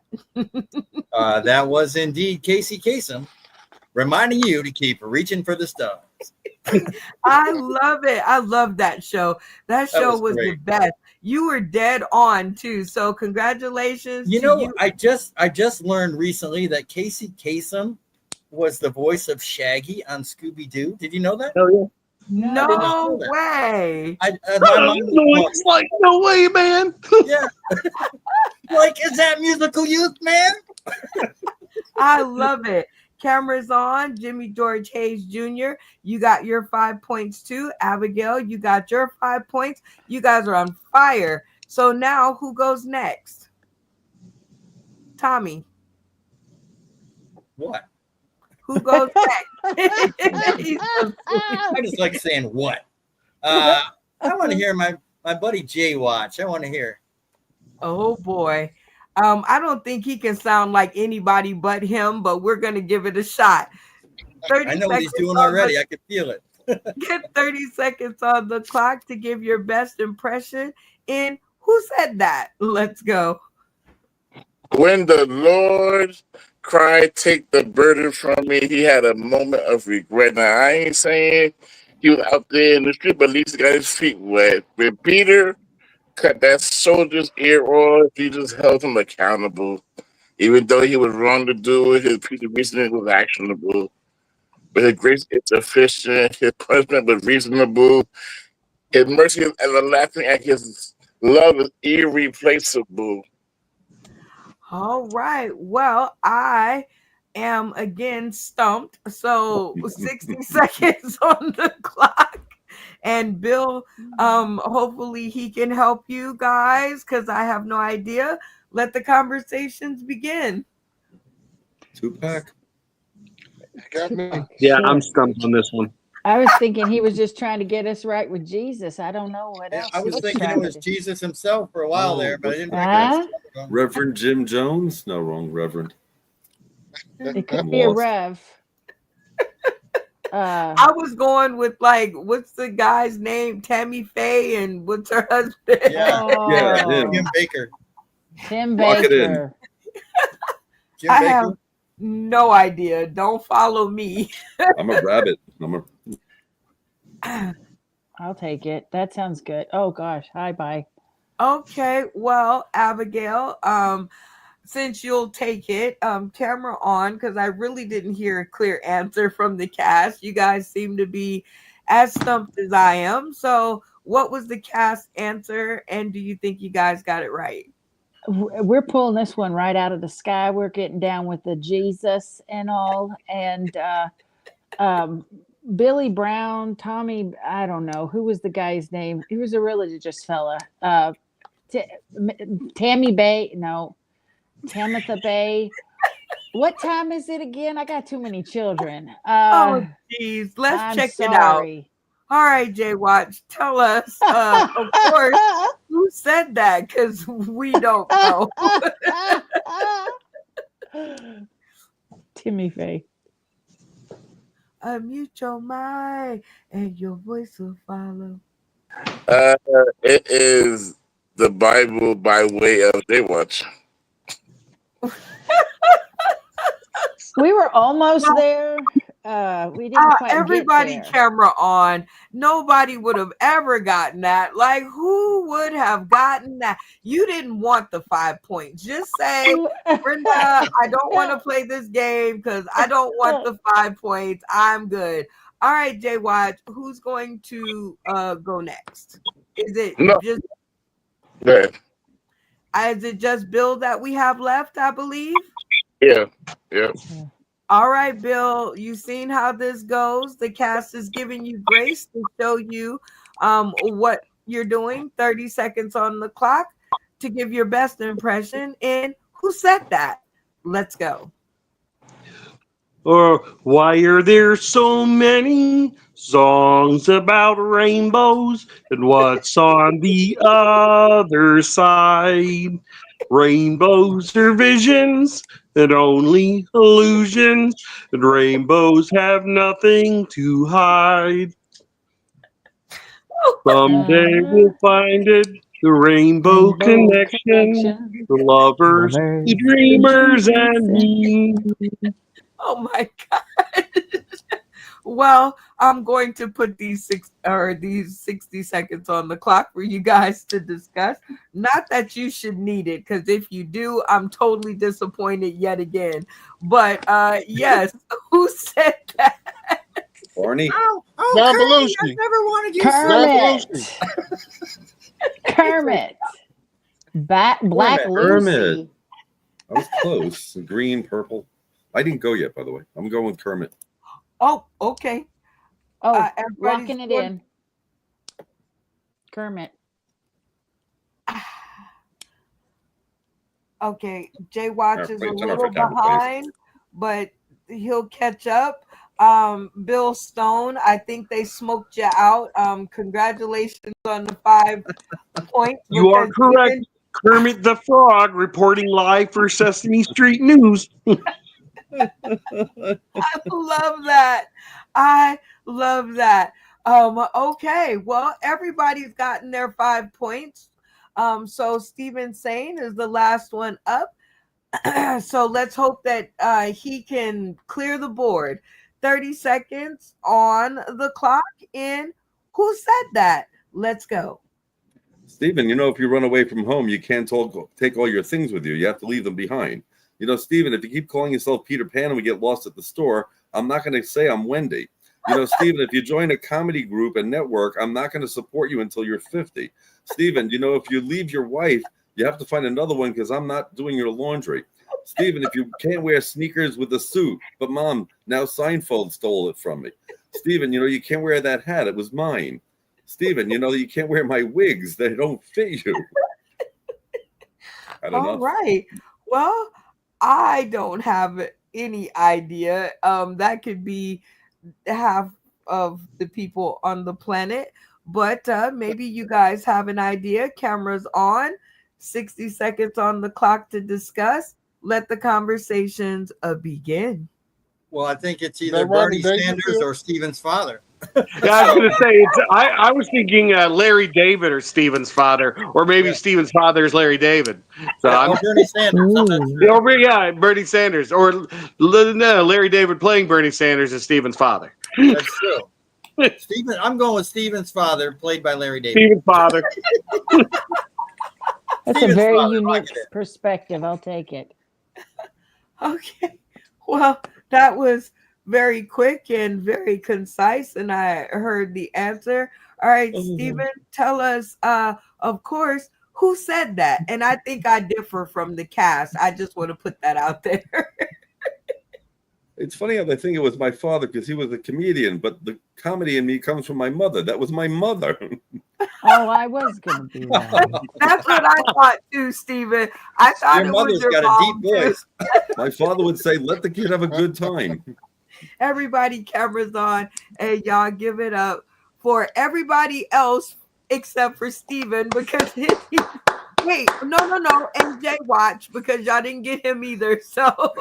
That was indeed Casey Kasem, reminding you to keep reaching for the stars. I love it. I love that show. That show was the best. You were dead on too. So congratulations. You. I just learned recently that Casey Kasem was the voice of Shaggy on Scooby-Doo. Did you know that? Oh, yeah. No way. No way, man. Yeah. Like, is that Musical Youth, man? I love it. Cameras on. Jimmy George Hayes Jr., you got your 5 points too. Abigail, you got your 5 points. You guys are on fire. So now who goes next? Tommy. What? Who goes next? He's so silly. I just like saying what. I want to hear my buddy Jay watch. I want to hear. Oh boy. I don't think he can sound like anybody but him, but we're gonna give it a shot. 30 I know what seconds he's doing on the already. I can feel it. get 30 seconds on the clock to give your best impression in Who Said That? Let's go. When the Lord cried, "Take the burden from me," he had a moment of regret. Now, I ain't saying he was out there in the street, but at least he got his feet wet. When Peter cut that soldier's ear off, Jesus held him accountable. Even though he was wrong to do it, his piece of reasoning was actionable. But his grace is sufficient, his punishment was reasonable, his mercy is everlasting, and his love is irreplaceable. All right. Well, I am again stumped. So 60 seconds on the clock. And Bill, hopefully he can help you guys because I have no idea. Let the conversations begin. Tupac. Got me. Yeah, Shit. I'm stumped on this one. I was thinking he was just trying to get us right with Jesus. I don't know what else. I he was thinking it trying was to do. Jesus himself for a while Oh, there, but I didn't Huh? recognize. Reverend Jim Jones? No, wrong Reverend. It could I'm be a lost. rev. I was going with like, what's the guy's name? Tammy Faye, and what's her husband? Yeah, Yeah, Oh, him. Tim Baker. Tim Lock it in. Baker. Jim I Baker. have no idea. Don't follow me. I'm a rabbit. I'll take it. That sounds good. Oh gosh. Hi, bye. Okay, well, Abigail, since you'll take it, camera on, because I really didn't hear a clear answer from the cast. You guys seem to be as stumped as I am. So, what was the cast answer, and do you think you guys got it right? We're pulling this one right out of the sky. We're getting down with the Jesus and all, and um, Billy Brown, Tommy. I don't know who was the guy's name. He was a religious fella. Tammy Bay. No, Tamitha Bay. What time is it again? I got too many children. Oh, geez, let's I'm check it out. sorry. All right, Jay Watch, tell us, of course, who said that, because we don't know. Timmy Faye. Unmute your mind, and your voice will follow. Uh, it is the Bible by way of Daywatch. We were almost there. We didn't quite Everybody get there. camera on. Nobody would have ever gotten that. Like, who would have gotten that? You didn't want the 5 points. Just say, Brenda, I don't want to play this game because I don't want the 5 points. I'm good. All right, Jay Watch, who's going to go next? Is it No. just Yeah. is it just Bill that we have left, I believe? Yeah. All right, Bill, you've seen how this goes. The cast is giving you grace to show you what you're doing. 30 seconds on the clock to give your best impression. And who said that? Let's go. Or why are there so many songs about rainbows? And what's on the other side? Rainbows are visions and only illusions, and rainbows have nothing to hide. Someday we'll find it, the rainbow connection, the lovers, the dreamers, and me. Oh my God. Well, I'm going to put these 60 seconds on the clock for you guys to discuss. Not that you should need it, because if you do, I'm totally disappointed yet again. But yes, who said that? Barney. Oh, John Kermit, I Belushi. never wanted you. Kermit. Black Kermit. Lucy. I was close. Green, purple. I didn't go yet, by the way. I'm going with Kermit. Oh, okay. Oh, everybody's locking it going- in. Kermit. Okay, Jay Watch is a Turn off little your camera, please. behind, but he'll catch up. Bill Stone, I think they smoked you out. Congratulations on the 5 points. You are Because correct. Kermit the Frog reporting live for Sesame Street News. I love that. I love that. Okay, well, everybody's gotten their 5 points. So Steven Sane is the last one up. So let's hope that he can clear the board. 30 seconds on the clock. In who said that? Let's go. Stephen, if you run away from home, you can't take all your things with you. You have to leave them behind. Stephen, if you keep calling yourself Peter Pan and we get lost at the store, I'm not going to say I'm Wendy. Stephen, if you join a comedy group and network, I'm not going to support you until you're 50. Stephen, if you leave your wife, you have to find another one because I'm not doing your laundry. Stephen, if you can't wear sneakers with a suit, but Mom, now Seinfeld stole it from me. Stephen, you can't wear that hat. It was mine. Stephen, you can't wear my wigs. They don't fit you. All right. Well, I don't have any idea. That could be half of the people on the planet, but maybe you guys have an idea. Cameras on, 60 seconds on the clock to discuss. Let the conversations begin. Well, I think it's either Bernie Sanders or Stephen's father. Yeah, I was going to say, I was thinking Larry David or Stephen's father, or maybe Stephen's father is Larry David. So or Bernie Sanders. Yeah, Bernie Sanders. Or no, Larry David playing Bernie Sanders as Stephen's father. That's true. Stephen, I'm going with Stephen's father, played by Larry David. Stephen's father. That's a very unique perspective. I'll take it. Okay. Well, that was very quick and very concise, and I heard the answer. All right, Stephen, tell us, of course, who said that? And I think I differ from the cast. I just want to put that out there. It's funny how they think it was my father because he was a comedian, but the comedy in me comes from my mother. That was my mother. Oh, I was going to be wrong. That's what I thought too, Stephen. I thought your mother's got a deep voice. My father would say, "Let the kid have a good time." Everybody, cameras on, and y'all give it up for everybody else except for Stephen because wait, no, and Jay watch because y'all didn't get him either. So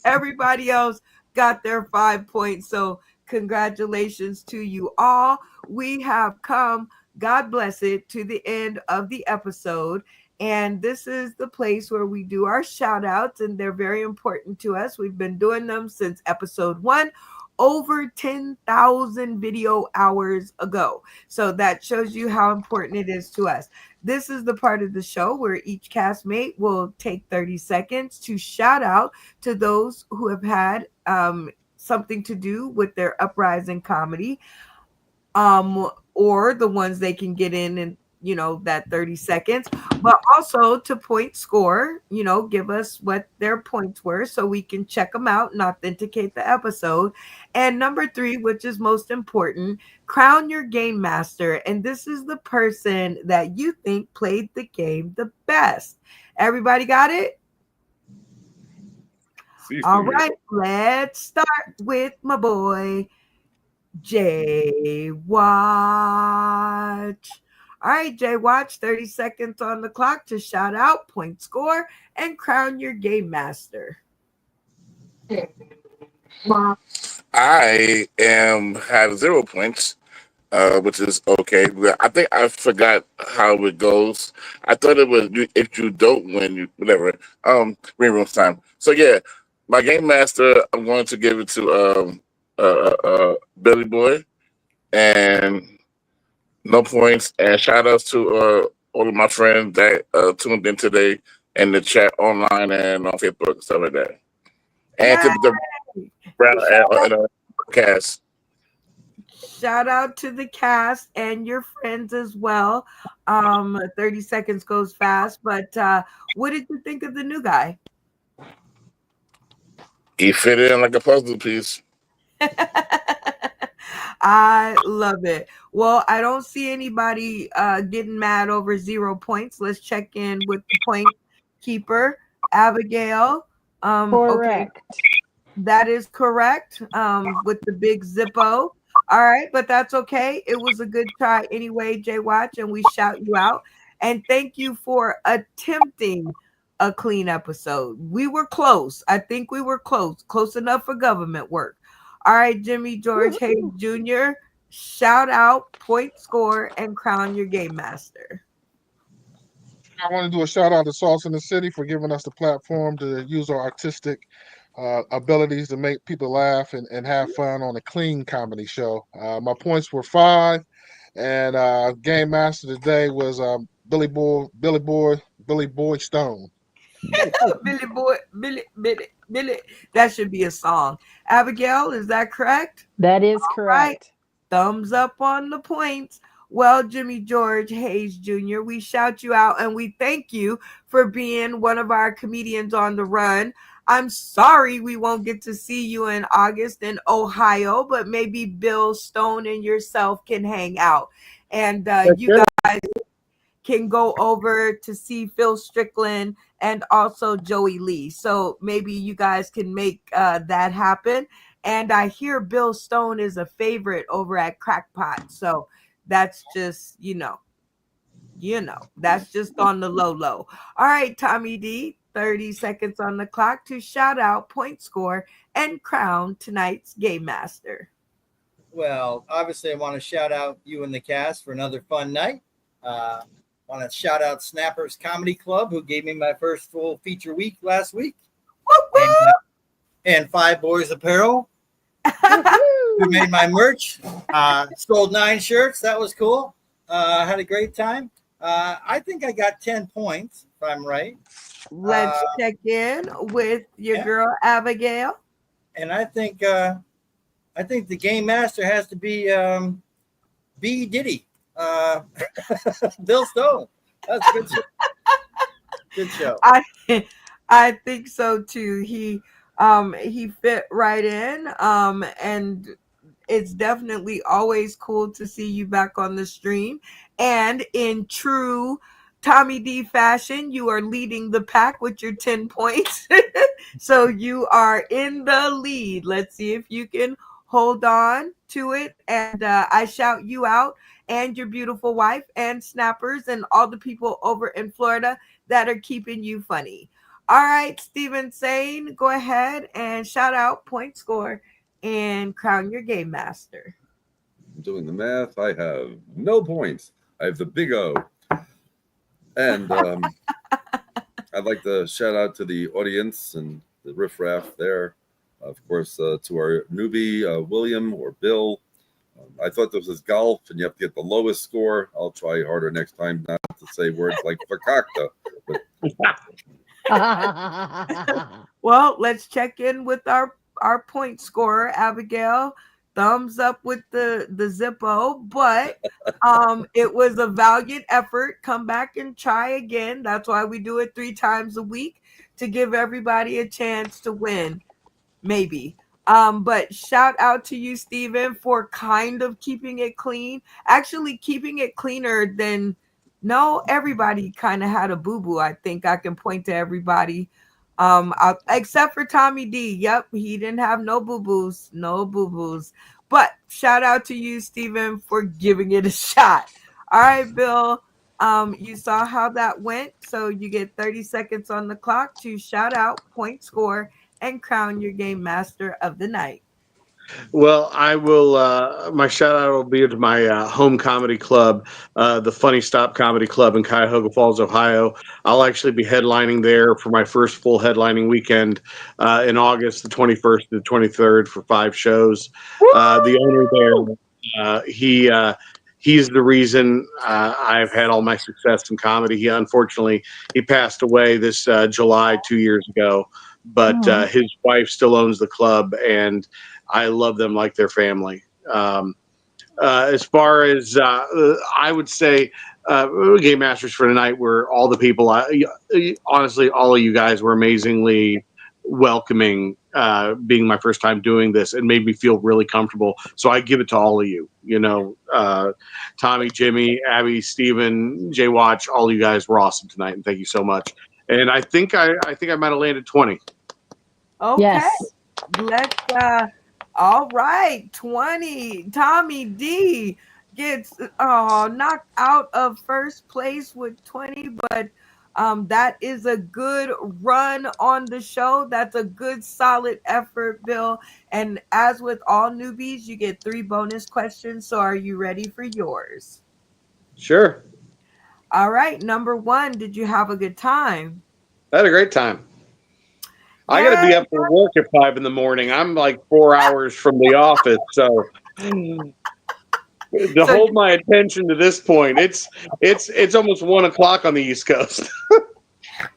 everybody else got their 5 points. So congratulations to you all. We have come, God bless it, to the end of the episode. And this is the place where we do our shout outs, and they're very important to us. We've been doing them since episode 1, over 10,000 video hours ago. So that shows you how important it is to us. This is the part of the show where each castmate will take 30 seconds to shout out to those who have had something to do with their uprising comedy, or the ones they can get in that 30 seconds, but also to point score, give us what their points were so we can check them out and authenticate the episode. And number 3, which is most important, crown your game master. And this is the person that you think played the game the best. Everybody got it? All right, let's start with my boy Jay Watch. All right, Jay Watch, 30 seconds on the clock to shout out, point score, and crown your game master. I have 0 points, which is okay. I think I forgot how it goes. I thought it was if you don't win, you whatever. Green room time. So yeah, my game master, I'm going to give it to Billy Boy, and no points. And shout outs to all of my friends that tuned in today in the chat online and on Facebook and stuff like that. And to the cast. Shout out to the cast and your friends as well. 30 seconds goes fast, but what did you think of the new guy? He fit in like a puzzle piece. I love it. Well, I don't see anybody getting mad over 0 points. Let's check in with the point keeper, Abigail. Correct. Okay. That is correct. With the big Zippo. All right, but that's okay. It was a good try anyway, Jay Watch, and we shout you out. And thank you for attempting a clean episode. We were close. I think we were close enough for government work. All right, Jimmy George Hayes Jr., shout out, point score, and crown your game master. I want to do a shout out to Sauce in the City for giving us the platform to use our artistic abilities to make people laugh and have fun on a clean comedy show. My points were 5, and game master today was Billy Boy Stone. Billy Boy, Billy. That should be a song. Abigail, is that correct? That is All right. correct. Thumbs up on the points. Well, Jimmy George Hayes Jr., we shout you out and we thank you for being one of our comedians on the run. I'm sorry we won't get to see you in August in Ohio, but maybe Bill Stone and yourself can hang out. And you guys can go over to see Phil Strickland and also Joey Lee. So maybe you guys can make that happen. And I hear Bill Stone is a favorite over at Crackpot. So that's just, that's just on the low low. All right, Tommy D, 30 seconds on the clock to shout out, point score, and crown tonight's game master. Well, obviously, I want to shout out you and the cast for another fun night. Want to shout out Snappers Comedy Club, who gave me my first full feature week last week. And Five Boys Apparel, who made my merch. Sold 9 shirts. That was cool. Had a great time. I think I got 10 points, if I'm right. Let's check in with your girl, Abigail. And I think the game master has to be B. Diddy. Bill Stone. That's a good show. Good show. I think so too. He fit right in. And it's definitely always cool to see you back on the stream. And in true Tommy D fashion, you are leading the pack with your 10 points. So you are in the lead. Let's see if you can hold on to it. And I shout you out and your beautiful wife and Snappers and all the people over in Florida that are keeping you funny. All right, Steven Sane, go ahead and shout out, point score, and crown your game master. I'm doing the math. I have no points. I have the big O. And I'd like to shout out to the audience and the riffraff there. Of course, to our newbie, William or Bill. I thought this was golf and you have to get the lowest score. I'll try harder next time not to say words like fakakta. Well, let's check in with our point scorer, Abigail. Thumbs up with the Zippo, but it was a valiant effort. Come back and try again. That's why we do it 3 times a week, to give everybody a chance to win. Maybe. But shout out to you, Steven, for kind of keeping it clean. Actually, keeping it cleaner than everybody kind of had a boo-boo. I think I can point to everybody. Except for Tommy D. Yep, he didn't have no boo-boos. But shout out to you, Steven, for giving it a shot. All right, Bill. You saw how that went. So you get 30 seconds on the clock to shout out, point score, and crown your game master of the night. Well, I will. My shout out will be to my home comedy club, the Funny Stop Comedy Club in Cuyahoga Falls, Ohio. I'll actually be headlining there for my first full headlining weekend in August, the 21st to the 23rd, for 5 shows. The owner there, he's the reason I've had all my success in comedy. He passed away this July 2 years ago, but his wife still owns the club, and I love them like their family. As far as I would say, Game Masters for tonight were all the people. Honestly, all of you guys were amazingly welcoming. Being my first time doing this, it made me feel really comfortable. So I give it to all of you. Tommy, Jimmy, Abby, Steven, Jay Watch, all you guys were awesome tonight, and thank you so much. And I think I might have landed 20. Okay. Yes. let's all right, 20. Tommy D gets knocked out of first place with 20, but that is a good run on the show. That's a good solid effort, Bill. And as with all newbies, you get 3 bonus questions. So are you ready for yours? Sure. All right, number 1, did you have a good time? I had a great time. I got to Yeah. be up for work at 5 in the morning. I'm like 4 hours from the office, so to So hold my attention to this point, it's almost 1 o'clock on the East Coast.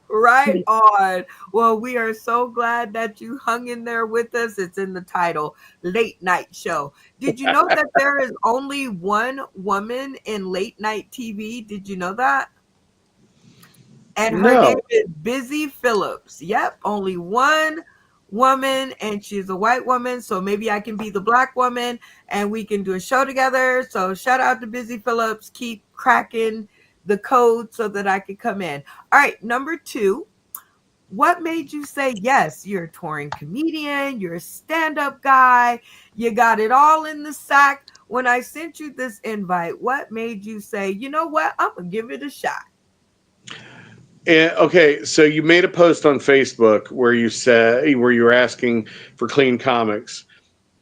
right on. Well, we are so glad that you hung in there with us. It's in the title, Late Night Show. Did you know that there is only one woman in late night TV? Did you know that? And her name No, is Busy Phillips. Yep, only one woman, and she's a white woman. So maybe I can be the black woman and we can do a show together. So shout out to Busy Phillips. Keep cracking the code so that I can come in. All right, number 2. What made you say yes? You're a touring comedian, you're a stand up guy, you got it all in the sack. When I sent you this invite, what made you say, you know what, I'm going to give it a shot? Okay, so you made a post on Facebook where you were asking for clean comics,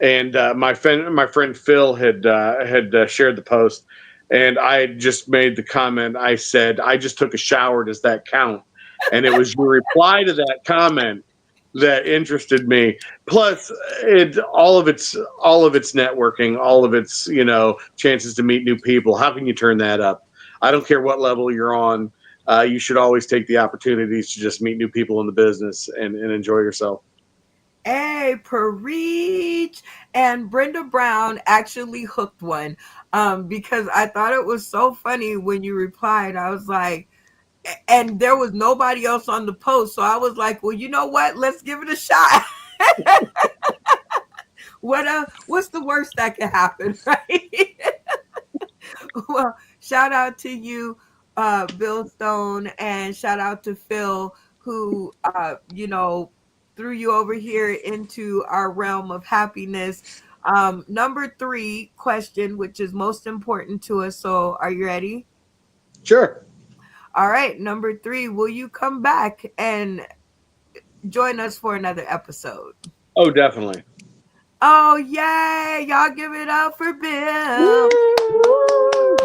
and my friend Phil had shared the post, and I had just made the comment. I said, "I just took a shower. Does that count?" And it was your reply to that comment that interested me. Plus, all of its networking, all of its chances to meet new people. How can you turn that up? I don't care what level you're on. You should always take the opportunities to just meet new people in the business and enjoy yourself. Hey, Preach. And Brenda Brown actually hooked one because I thought it was so funny when you replied. I was like, and there was nobody else on the post. So I was like, well, you know what? Let's give it a shot. What's the worst that can happen, right? Well, shout out to you, Bill Stone, and shout out to Phil, who, threw you over here into our realm of happiness. Number 3 question, which is most important to us. So, are you ready? Sure. All right. Number 3, will you come back and join us for another episode? Oh, definitely. Oh, yay. Y'all give it up for Bill. Woo! Woo!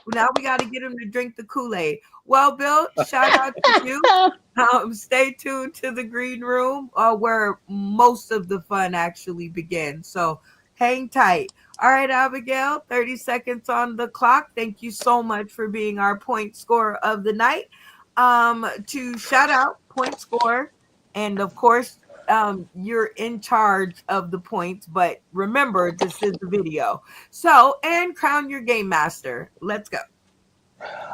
Now we got to get him to drink the Kool-Aid. Well, Bill, shout out to you. Stay tuned to the green room where most of the fun actually begins. So hang tight. All right, Abigail, 30 seconds on the clock. Thank you so much for being our point scorer of the night. To shout out point score, and of course, you're in charge of the points, but remember, this is the video. So, and crown your game master. Let's go.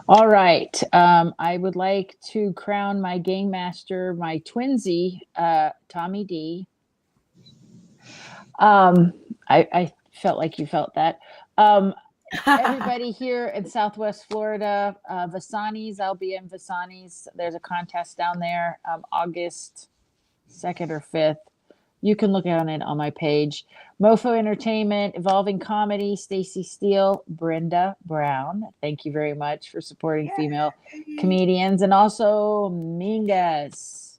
All right. I would like to crown my game master, my twinsy, Tommy D. I felt like you felt that. Everybody here in Southwest Florida, Vasani's, I'll be in Vasani's. There's a contest down there, August 2nd or 5th. You can look on it on my page. Mofo Entertainment, Evolving Comedy, Stacy Steele, Brenda Brown. Thank you very much for supporting female comedians, and also Mingus.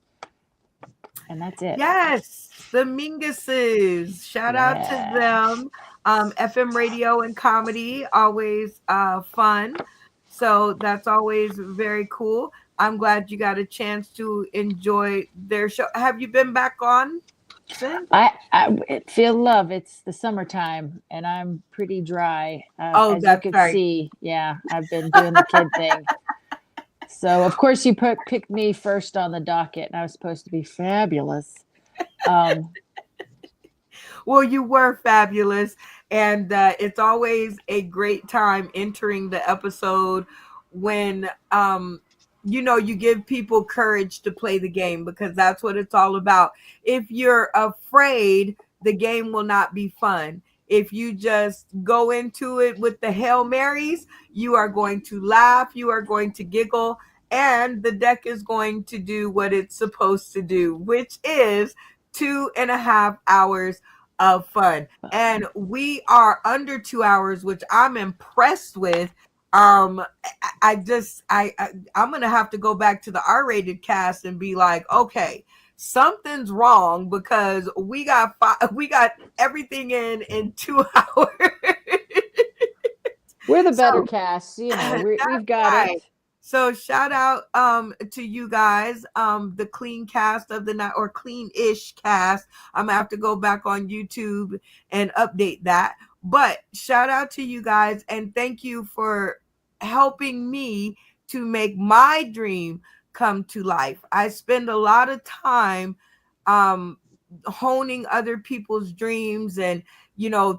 And that's it. Yes, the Minguses. Shout out to them. FM radio and comedy, always fun. So that's always very cool. I'm glad you got a chance to enjoy their show. Have you been back on since? I feel love. It's the summertime, and I'm pretty dry, Oh, as you that's could right. see. Yeah, I've been doing the kid thing. So of course you picked me first on the docket, and I was supposed to be fabulous. Well, you were fabulous. And it's always a great time entering the episode when, you give people courage to play the game, because that's what it's all about. If you're afraid, the game will not be fun. If you just go into it with the Hail Marys, you are going to laugh, you are going to giggle, and the deck is going to do what it's supposed to do, which is 2.5 hours of fun. And we are under 2 hours, which I'm impressed with. I'm gonna have to go back to the R-rated cast and be like, okay, something's wrong because we got everything in 2 hours. We're the better So cast, you know. that's We've got right. it. So shout out to you guys, the clean cast of the night, or clean-ish cast. I'm gonna have to go back on YouTube and update that. But shout out to you guys and thank you for helping me to make my dream come to life. I spend a lot of time um honing other people's dreams and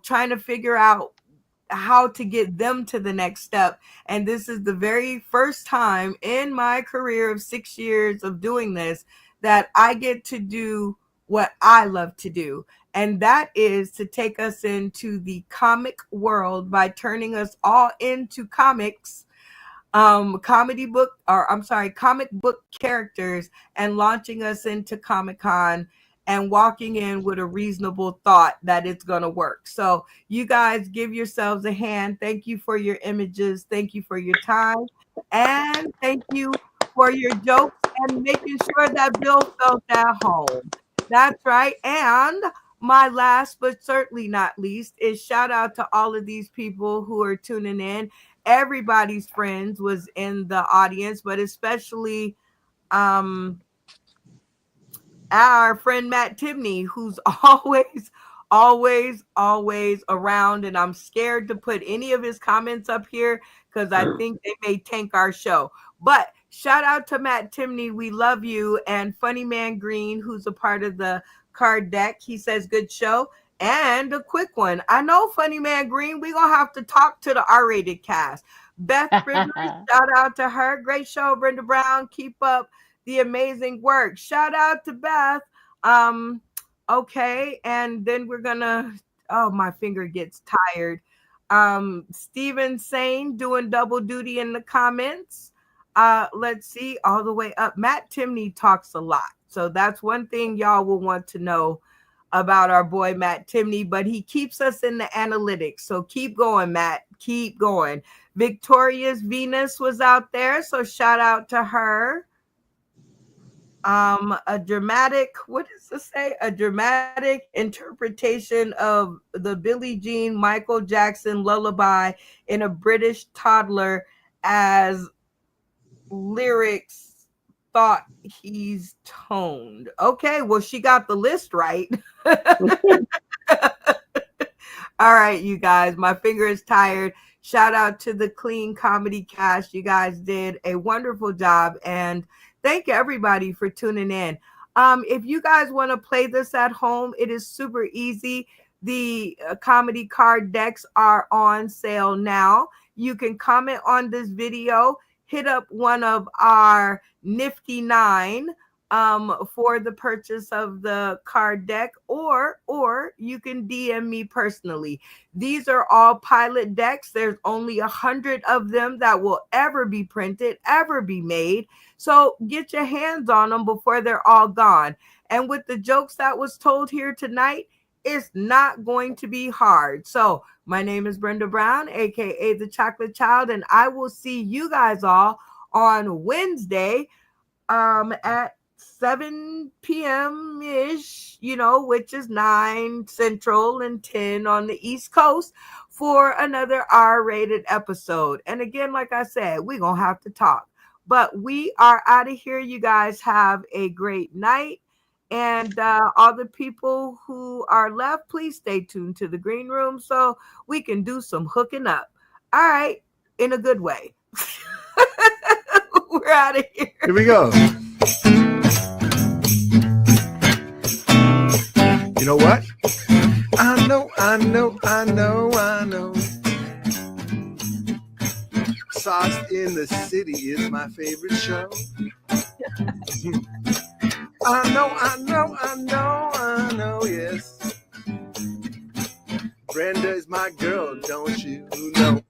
trying to figure out how to get them to the next step. And this is the very first time in my career of 6 years of doing this that I get to do what I love to do. And that is to take us into the comic world by turning us all into comics, comic book characters, and launching us into Comic-Con and walking in with a reasonable thought that it's going to work. So you guys give yourselves a hand. Thank you for your images. Thank you for your time. And thank you for your jokes and making sure that Bill felt at home. That's right. And my last but certainly not least is shout out to all of these people who are tuning in. Everybody's friends was in the audience, but especially our friend Matt Tibney, who's always around. And I'm scared to put any of his comments up here because I think they may tank our show. But shout out to Matt Tibney. We love you. And Funny Man Green, who's a part of the card deck. He says, good show. And a quick one. I know Funny Man Green, we're going to have to talk to the R-rated cast. Beth Rivers, shout out to her. Great show, Brenda Brown. Keep up the amazing work. Shout out to Beth. Okay, and then we're gonna, oh, my finger gets tired. Steven Sane doing double duty in the comments. Let's see, all the way up. Matt Timney talks a lot. So that's one thing y'all will want to know about our boy Matt Timney, but he keeps us in the analytics. So keep going, Matt. Keep going. Victoria's Venus was out there, so shout out to her. A dramatic, what does this say? A dramatic interpretation of the Billie Jean Michael Jackson lullaby in a British toddler as lyrics thought he's toned. Okay, well, she got the list right. All right, you guys, my finger is tired. Shout out to the Clean Comedy cast. You guys did a wonderful job, and thank everybody for tuning in. If you guys want to play this at home, it is super easy. The comedy card decks are on sale now. You can comment on this video, hit up one of our nifty 9 for the purchase of the card deck, or you can DM me personally. These are all pilot decks. There's only 100 of them that will ever be printed, ever be made. So get your hands on them before they're all gone. And with the jokes that was told here tonight, it's not going to be hard. So my name is Brenda Brown, aka the Chocolate Child, and I will see you guys all on Wednesday at 7 p.m. ish, which is 9 Central and 10 on the East Coast for another R-rated episode. And again, like I said, we're going to have to talk. But we are out of here. You guys have a great night. And all the people who are left, please stay tuned to the green room so we can do some hooking up. All right. In a good way. We're out of here. Here we go. You know what? I know. Sauce in the City is my favorite show. I know, yes. Brenda is my girl, don't you know?